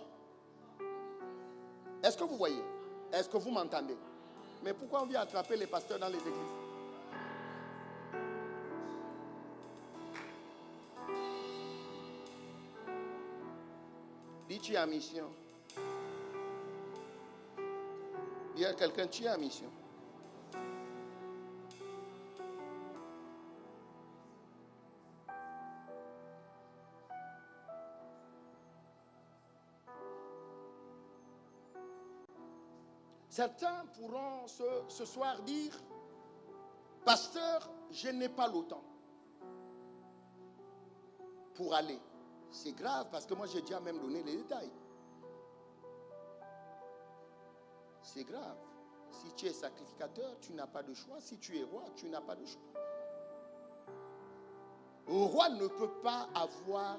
[SPEAKER 10] Est-ce que vous voyez? Est-ce que vous m'entendez? Mais pourquoi on vient attraper les pasteurs dans les églises? Dis, tu es en mission. Dis à quelqu'un, tu es en mission. Certains pourront ce soir dire, pasteur, je n'ai pas le temps pour aller. C'est grave parce que moi j'ai déjà même donné les détails. C'est grave. Si tu es sacrificateur, tu n'as pas de choix. Si tu es roi, tu n'as pas de choix. Le roi ne peut pas avoir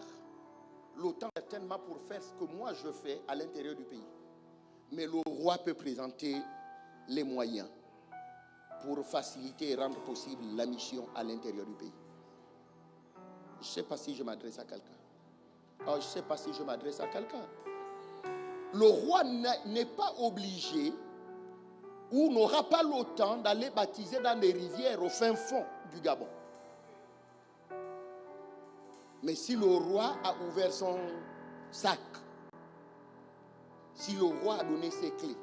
[SPEAKER 10] le temps certainement pour faire ce que moi je fais à l'intérieur du pays. Mais le roi peut présenter les moyens pour faciliter et rendre possible la mission à l'intérieur du pays. Je ne sais pas si je m'adresse à quelqu'un. Je ne sais pas si je m'adresse à quelqu'un. Le roi n'est pas obligé ou n'aura pas le temps d'aller baptiser dans des rivières au fin fond du Gabon. Mais si le roi a ouvert son sac, si le roi a donné ses clés,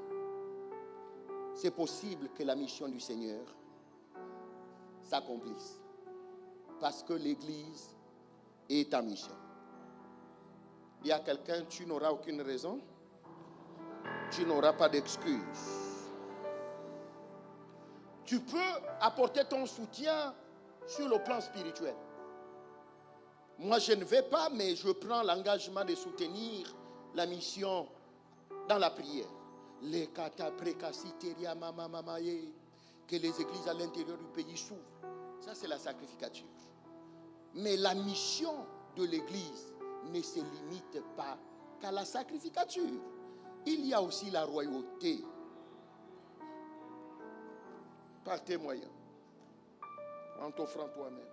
[SPEAKER 10] c'est possible que la mission du Seigneur s'accomplisse. Parce que l'Église est en mission. Il y a quelqu'un, tu n'auras aucune raison, tu n'auras pas d'excuse. Tu peux apporter ton soutien sur le plan spirituel. Moi, je ne vais pas, mais je prends l'engagement de soutenir la mission dans la prière. Les kataprekasiteria mamamamaye, que les églises à l'intérieur du pays s'ouvrent. Ça, c'est la sacrificature. Mais la mission de l'église ne se limite pas qu'à la sacrificature. Il y a aussi la royauté. Par tes moyens. En t'offrant toi-même.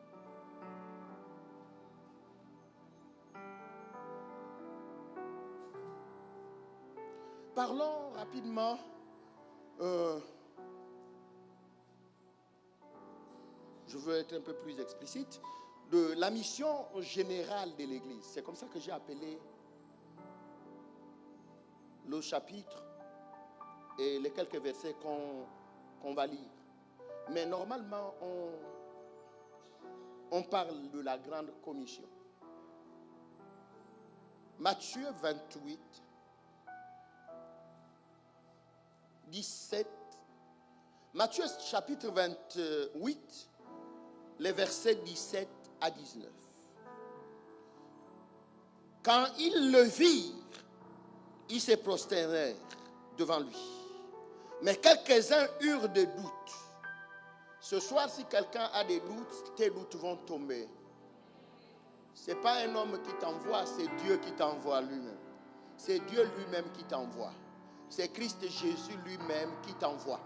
[SPEAKER 10] Parlons rapidement je veux être un peu plus explicite, de la mission générale de l'Église. C'est comme ça que j'ai appelé le chapitre et les quelques versets qu'on va lire. Mais normalement, on parle de la grande commission. Matthieu 28, 17. Matthieu chapitre 28, les versets 17 à 19. Quand ils le virent, ils se prosternèrent devant lui. Mais quelques-uns eurent des doutes. Ce soir, si quelqu'un a des doutes, tes doutes vont tomber. Ce n'est pas un homme qui t'envoie, c'est Dieu qui t'envoie lui-même. C'est Dieu lui-même qui t'envoie. C'est Christ Jésus lui-même qui t'envoie.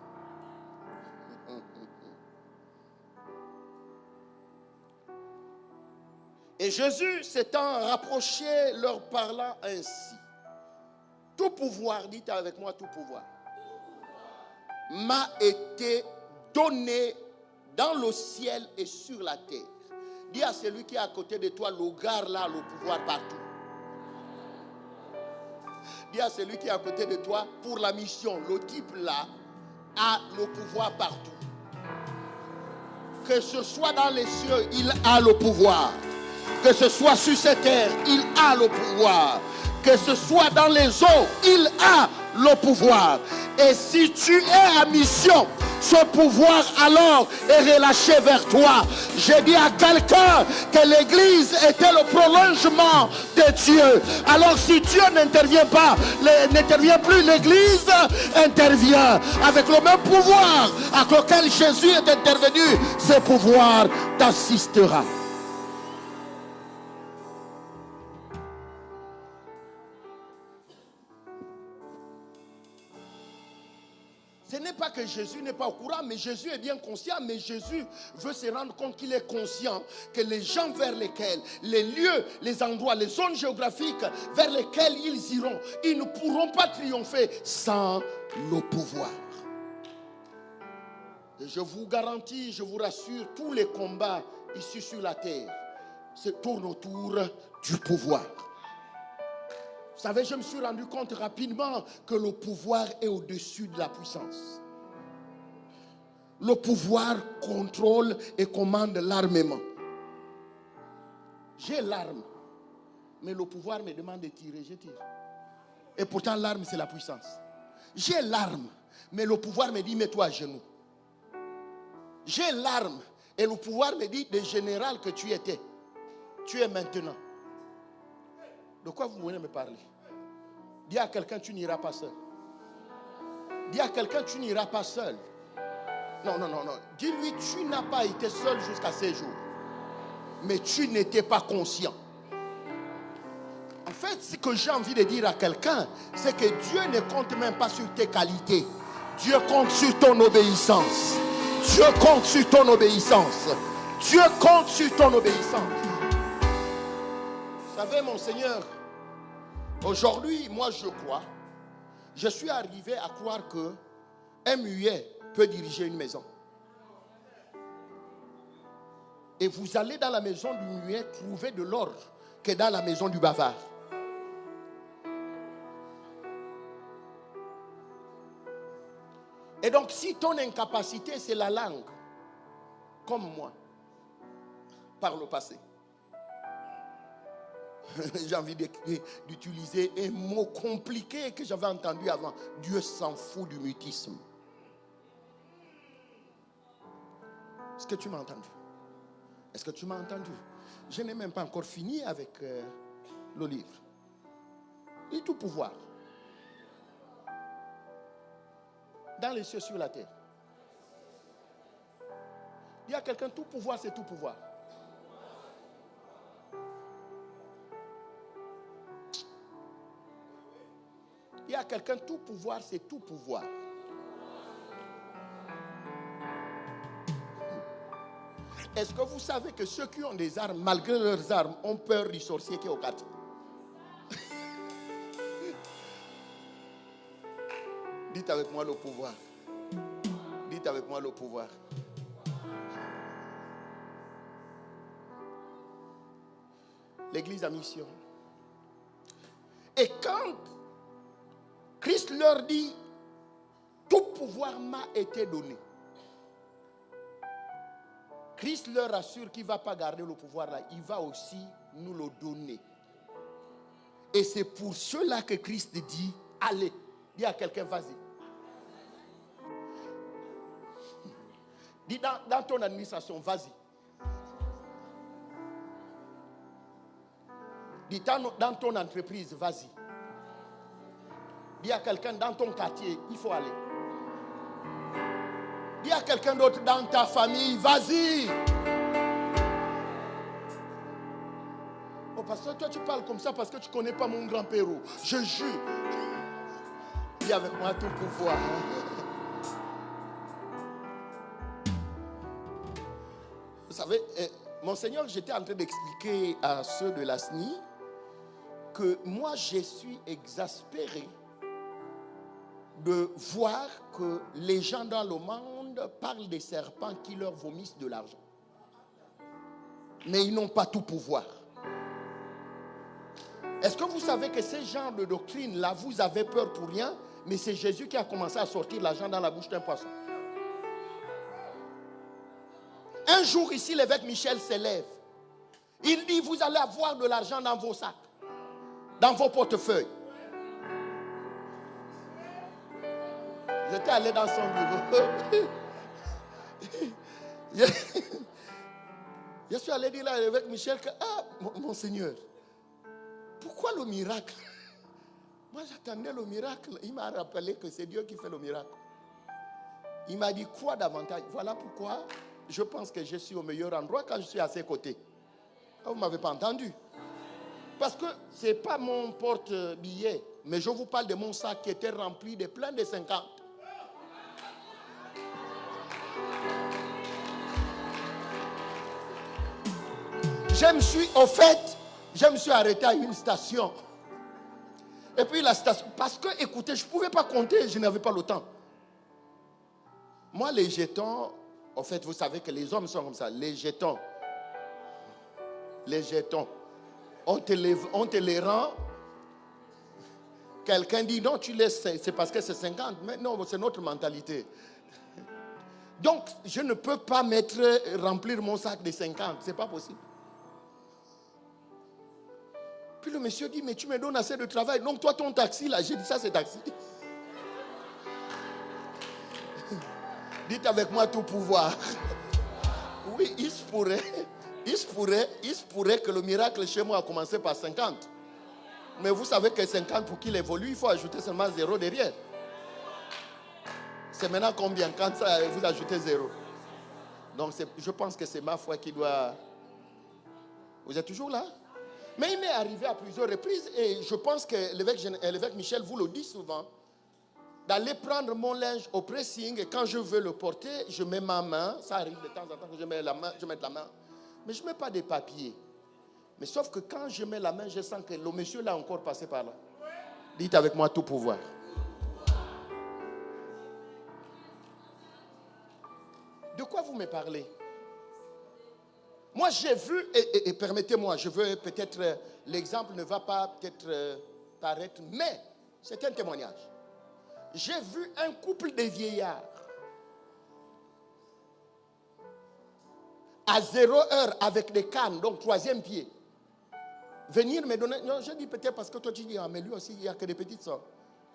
[SPEAKER 10] Et Jésus s'étant rapproché, leur parlant ainsi. Tout pouvoir, dites avec moi, tout pouvoir, m'a été donné dans le ciel et sur la terre. Dis à celui qui est à côté de toi, le gars là, le pouvoir partout. Dis à celui qui est à côté de toi, pour la mission, le type là a le pouvoir partout. Que ce soit dans les cieux, il a le pouvoir. Que ce soit sur cette terre, il a le pouvoir. Que ce soit dans les eaux, il a le pouvoir. Et si tu es à mission, ce pouvoir alors est relâché vers toi. J'ai dit à quelqu'un que l'église était le prolongement de Dieu. Alors si Dieu n'intervient pas, n'intervient plus, l'église intervient avec le même pouvoir avec lequel Jésus est intervenu. Ce pouvoir t'assistera. Ce n'est pas que Jésus n'est pas au courant, mais Jésus est bien conscient. Mais Jésus veut se rendre compte qu'il est conscient que les gens vers lesquels, les lieux, les endroits, les zones géographiques vers lesquels ils iront, ils ne pourront pas triompher sans le pouvoir. Et je vous garantis, je vous rassure, tous les combats ici sur la terre se tournent autour du pouvoir. Vous savez, je me suis rendu compte rapidement que le pouvoir est au-dessus de la puissance. Le pouvoir contrôle et commande l'armement. J'ai l'arme, mais le pouvoir me demande de tirer, je tire. Et pourtant l'arme c'est la puissance. J'ai l'arme, mais le pouvoir me dit mets-toi à genoux. J'ai l'arme et le pouvoir me dit le général que tu étais, tu es maintenant. De quoi vous venez me parler? Dis à quelqu'un, tu n'iras pas seul. Dis à quelqu'un, tu n'iras pas seul. Non. Dis-lui, tu n'as pas été seul jusqu'à ces jours. Mais tu n'étais pas conscient. En fait, ce que j'ai envie de dire à quelqu'un, c'est que Dieu ne compte même pas sur tes qualités. Dieu compte sur ton obéissance. Dieu compte sur ton obéissance. Dieu compte sur ton obéissance. Vous savez, mon Seigneur, aujourd'hui, moi je crois, je suis arrivé à croire qu'un muet peut diriger une maison. Et vous allez dans la maison du muet trouver de l'ordre que dans la maison du bavard. Et donc si ton incapacité c'est la langue, comme moi, par le passé, j'ai envie d'utiliser un mot compliqué que j'avais entendu avant. Dieu s'en fout du mutisme. Est-ce que tu m'as entendu? Est-ce que tu m'as entendu? Je n'ai même pas encore fini avec le livre. Et tout pouvoir. Dans les cieux, sur la terre. Il y a quelqu'un, tout pouvoir, c'est tout pouvoir. Il y a quelqu'un, tout pouvoir, c'est tout pouvoir. Est-ce que vous savez que ceux qui ont des armes, malgré leurs armes, ont peur du sorcier qui est au quartier? Dites avec moi le pouvoir. Dites avec moi le pouvoir. L'église à mission. Et quand Christ leur dit, tout pouvoir m'a été donné. Christ leur assure qu'il ne va pas garder le pouvoir là, il va aussi nous le donner. Et c'est pour cela que Christ dit, allez, dis à quelqu'un, vas-y. Dis dans ton administration, vas-y. Dis dans ton entreprise, vas-y. Dis à quelqu'un dans ton quartier, il faut aller. Dis à quelqu'un d'autre dans ta famille, vas-y. Oh pasteur, toi tu parles comme ça parce que tu ne connais pas mon grand-père. Je jure. Dis avec moi tout pouvoir. Vous savez, mon Seigneur, j'étais en train d'expliquer à ceux de la SNI que moi je suis exaspéré de voir que les gens dans le monde parlent des serpents qui leur vomissent de l'argent. Mais ils n'ont pas tout pouvoir. Est-ce que vous savez que ces genres de doctrines-là, vous avez peur pour rien, mais c'est Jésus qui a commencé à sortir l'argent dans la bouche d'un poisson. Un jour ici, l'évêque Michel s'élève. Il dit, vous allez avoir de l'argent dans vos sacs, dans vos portefeuilles. J'étais allé dans son bureau. Je suis allé dire à l'évêque Michel que, monseigneur, pourquoi le miracle? Moi j'attendais le miracle. Il m'a rappelé que c'est Dieu qui fait le miracle. Il m'a dit, crois davantage. Voilà pourquoi je pense que je suis au meilleur endroit quand je suis à ses côtés. Vous ne m'avez pas entendu. Parce que ce n'est pas mon porte-billet, mais je vous parle de mon sac qui était rempli de plein de 50. Je me suis arrêté à une station. Et puis la station, parce que, écoutez, je ne pouvais pas compter, je n'avais pas le temps. Moi, les jetons, en fait, vous savez que les hommes sont comme ça. Les jetons, on te les rend. Quelqu'un dit, non, tu laisses, c'est parce que c'est 50. Mais non, c'est notre mentalité. Donc, je ne peux pas remplir mon sac de 50. Ce n'est pas possible. Puis le monsieur dit, mais tu me donnes assez de travail. Donc toi, ton taxi, là, j'ai dit ça, c'est taxi. Dites avec moi tout pouvoir. Oui, il se pourrait que le miracle chez moi a commencé par 50. Mais vous savez que 50, pour qu'il évolue, il faut ajouter seulement 0 derrière. C'est maintenant combien? Quand ça, vous ajoutez 0. Donc je pense que c'est ma foi qui doit... Vous êtes toujours là? Mais il m'est arrivé à plusieurs reprises et je pense que l'évêque Michel vous le dit souvent, d'aller prendre mon linge au pressing et quand je veux le porter, je mets ma main. Ça arrive de temps en temps que je mette la main. Mais je ne mets pas des papiers. Mais sauf que quand je mets la main, je sens que le monsieur l'a encore passé par là. Dites avec moi tout pouvoir. De quoi vous me parlez? Moi, j'ai vu, et permettez-moi, je veux peut-être, l'exemple ne va pas peut-être paraître, mais c'est un témoignage. J'ai vu un couple de vieillards à 0 heure avec des cannes, donc 3e pied, venir me donner, non, je dis peut-être parce que toi tu dis, mais lui aussi, il n'y a que des petites sommes.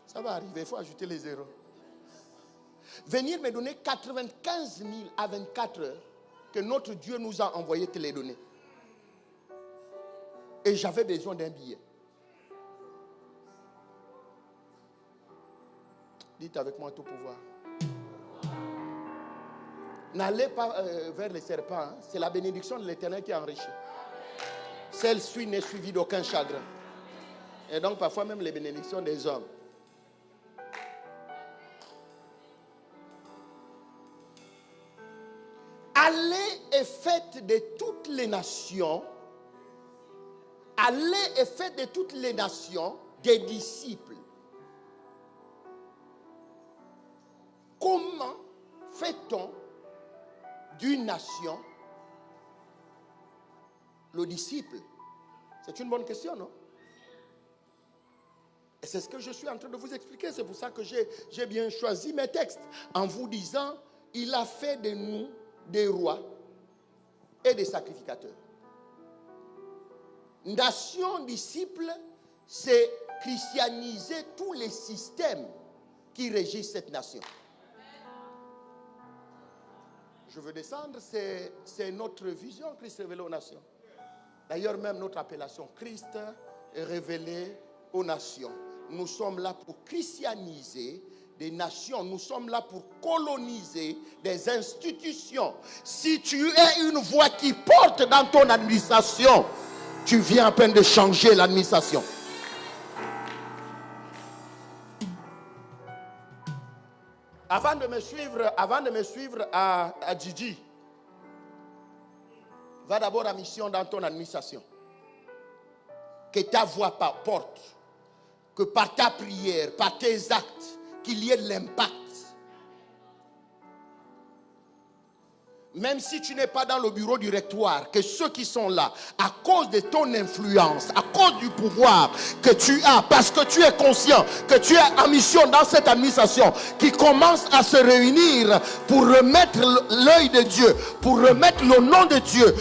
[SPEAKER 10] Ça va arriver, il faut ajouter les zéros. Venir me donner 95 000 à 24 heures, que notre Dieu nous a envoyé te les donner. Et j'avais besoin d'un billet. Dites avec moi tout pouvoir. N'allez pas vers les serpents. Hein. C'est la bénédiction de l'Éternel qui enrichit. Celle-ci n'est suivie d'aucun chagrin. Et donc parfois même les bénédictions des hommes. Allez et faites de toutes les nations. Allez et faites de toutes les nations des disciples. Comment fait-on d'une nation le disciple? C'est une bonne question, non? Et c'est ce que je suis en train de vous expliquer. C'est pour ça que j'ai bien choisi mes textes en vous disant, il a fait de nous des rois et des sacrificateurs. Nation disciple, c'est christianiser tous les systèmes qui régissent cette nation. Je veux descendre, c'est notre vision, Christ révélé aux nations. D'ailleurs, même notre appellation, Christ est révélé aux nations. Nous sommes là pour christianiser des nations. Nous sommes là pour coloniser des institutions. Si tu es une voix qui porte dans ton administration, tu viens à peine de changer l'administration. Avant de me suivre à Djidji, va d'abord à mission dans ton administration. Que ta voix porte, que par ta prière, par tes actes, qu'il y ait de l'impact. Même si tu n'es pas dans le bureau du rectoire, que ceux qui sont là, à cause de ton influence, à cause du pouvoir que tu as, parce que tu es conscient que tu es en mission dans cette administration, qui commence à se réunir pour remettre l'œil de Dieu, pour remettre le nom de Dieu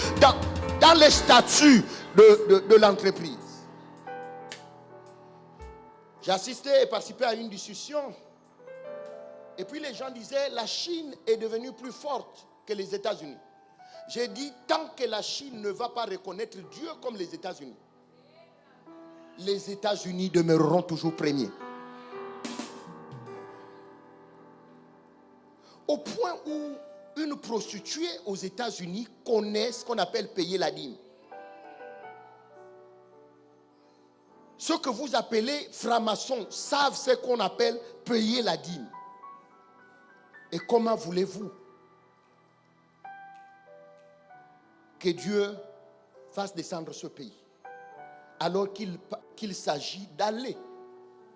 [SPEAKER 10] dans les statuts de l'entreprise. J'ai assisté et participé à une discussion. Et puis les gens disaient, la Chine est devenue plus forte que les États-Unis. J'ai dit, tant que la Chine ne va pas reconnaître Dieu comme les États-Unis, les États-Unis demeureront toujours premiers. Au point où une prostituée aux États-Unis connaît ce qu'on appelle payer la dîme. Ceux que vous appelez francs-maçons savent ce qu'on appelle payer la dîme. Et comment voulez-vous que Dieu fasse descendre ce pays, alors qu'il s'agit d'aller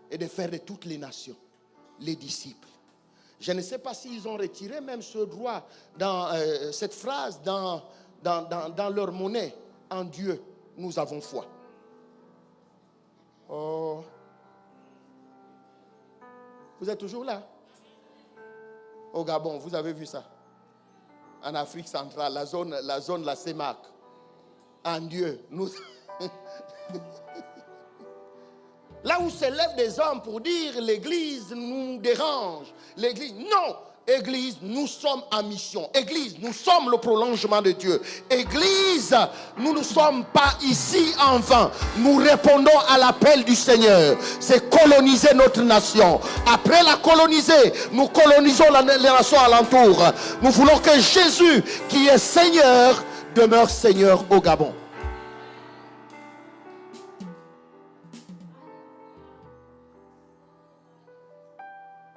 [SPEAKER 10] et de faire de toutes les nations les disciples? Je ne sais pas s'ils ont retiré même ce droit dans cette phrase dans leur monnaie. En Dieu, nous avons foi. Oh. Vous êtes toujours là? Au Gabon, vous avez vu ça? En Afrique centrale, la zone la CEMAC. En Dieu, nous... Là où s'élèvent des hommes pour dire l'église nous dérange. L'église, non! Église, nous sommes en mission. Église, nous sommes le prolongement de Dieu. Église, nous ne sommes pas ici en vain. Nous répondons à l'appel du Seigneur. C'est coloniser notre nation. Après la coloniser, nous colonisons les nations alentour. Nous voulons que Jésus, qui est Seigneur, demeure Seigneur au Gabon.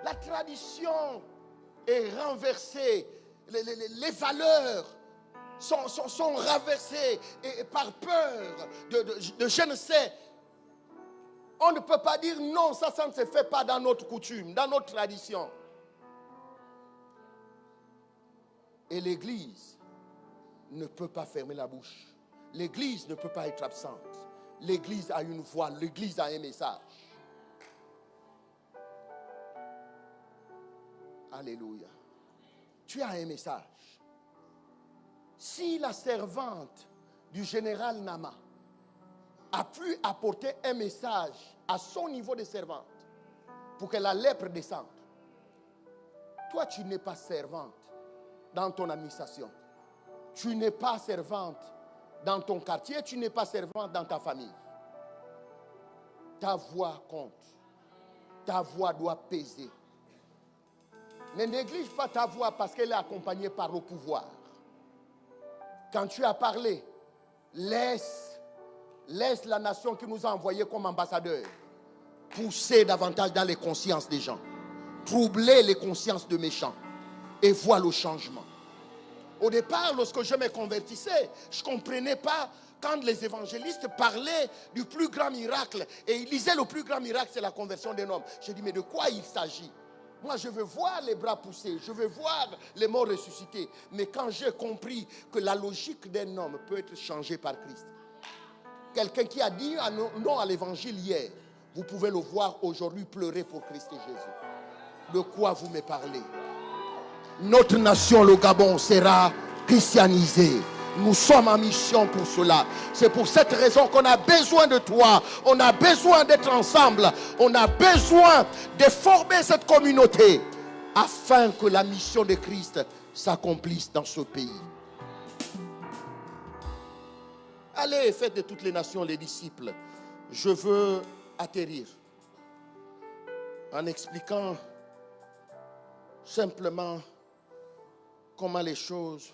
[SPEAKER 10] La tradition est renversée, les valeurs sont renversées et par peur de je ne sais. On ne peut pas dire non, ça ne se fait pas dans notre coutume, dans notre tradition. Et l'Église ne peut pas fermer la bouche. L'Église ne peut pas être absente. L'Église a une voix, l'Église a un message. Alléluia. Tu as un message. Si la servante du général Nama a pu apporter un message à son niveau de servante pour que la lèpre descende, toi tu n'es pas servante dans ton administration. Tu n'es pas servante dans ton quartier, tu n'es pas servante dans ta famille. Ta voix compte. Ta voix doit peser. Ne néglige pas ta voix parce qu'elle est accompagnée par le pouvoir. Quand tu as parlé, laisse la nation qui nous a envoyés comme ambassadeurs pousser davantage dans les consciences des gens. Troubler les consciences de méchants. Et voir le changement. Au départ, lorsque je me convertissais, je ne comprenais pas quand les évangélistes parlaient du plus grand miracle. Et ils disaient le plus grand miracle, c'est la conversion d'un homme. J'ai dit, mais de quoi il s'agit? Moi, je veux voir les bras poussés. Je veux voir les morts ressuscités. Mais quand j'ai compris que la logique d'un homme peut être changée par Christ. Quelqu'un qui a dit non à l'évangile hier, vous pouvez le voir aujourd'hui pleurer pour Christ et Jésus. De quoi vous me parlez? Notre nation, le Gabon, sera christianisée. Nous sommes en mission pour cela. C'est pour cette raison qu'on a besoin de toi. On a besoin d'être ensemble. On a besoin de former cette communauté afin que la mission de Christ s'accomplisse dans ce pays. Allez, faites de toutes les nations les disciples. Je veux atterrir en expliquant simplement comment les choses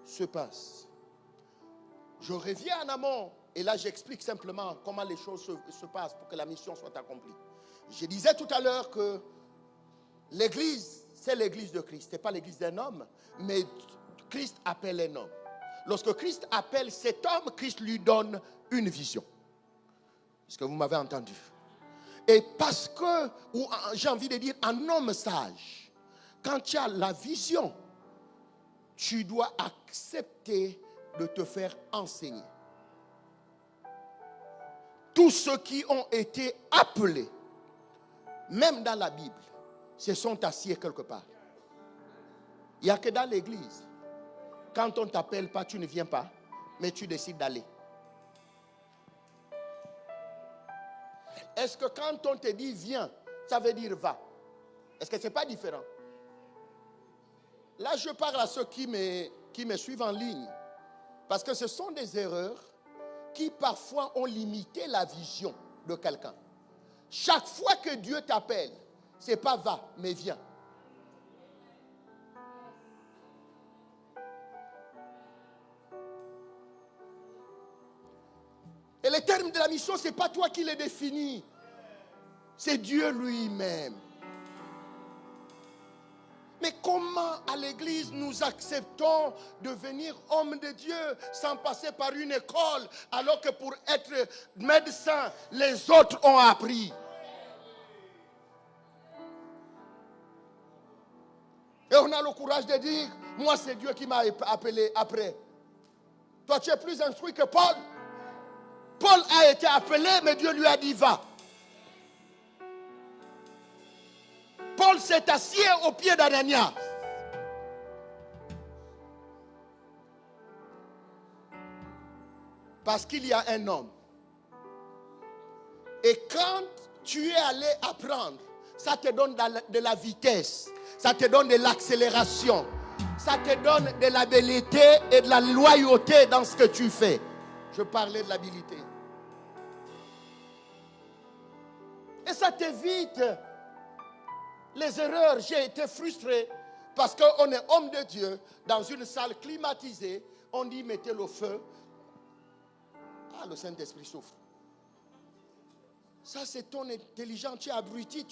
[SPEAKER 10] se passent. Je reviens en amont et là j'explique simplement comment les choses se passent pour que la mission soit accomplie. Je disais tout à l'heure que l'église, c'est l'église de Christ. Ce n'est pas l'église d'un homme, mais Christ appelle un homme. Lorsque Christ appelle cet homme, Christ lui donne une vision. Est-ce que vous m'avez entendu? Et parce que, ou j'ai envie de dire, un homme sage, quand tu as la vision, tu dois accepter de te faire enseigner. Tous ceux qui ont été appelés, même dans la Bible, se sont assis quelque part. Il n'y a que dans l'église. Quand on ne t'appelle pas, tu ne viens pas, mais tu décides d'aller. Est-ce que quand on te dit viens, ça veut dire va? Est-ce que ce n'est pas différent? Là, je parle à ceux qui me suivent en ligne. Parce que ce sont des erreurs qui parfois ont limité la vision de quelqu'un. Chaque fois que Dieu t'appelle, ce n'est pas va, mais viens. Et les termes de la mission, ce n'est pas toi qui les définis. C'est Dieu lui-même. Mais comment à l'église nous acceptons de devenir hommes de Dieu sans passer par une école alors que pour être médecin, les autres ont appris? Et on a le courage de dire, moi c'est Dieu qui m'a appelé après. Toi tu es plus instruit que Paul. Paul a été appelé, mais Dieu lui a dit va. Paul s'est assis au pied d'Ananias. Parce qu'il y a un homme. Et quand tu es allé apprendre, ça te donne de la vitesse, ça te donne de l'accélération, ça te donne de l'habileté et de la loyauté dans ce que tu fais. Je parlais de l'habileté. Et ça t'évite les erreurs. J'ai été frustré parce qu'on est homme de Dieu dans une salle climatisée. On dit mettez le feu. Ah, le Saint-Esprit souffre. Ça c'est ton intelligence. Tu es abruti.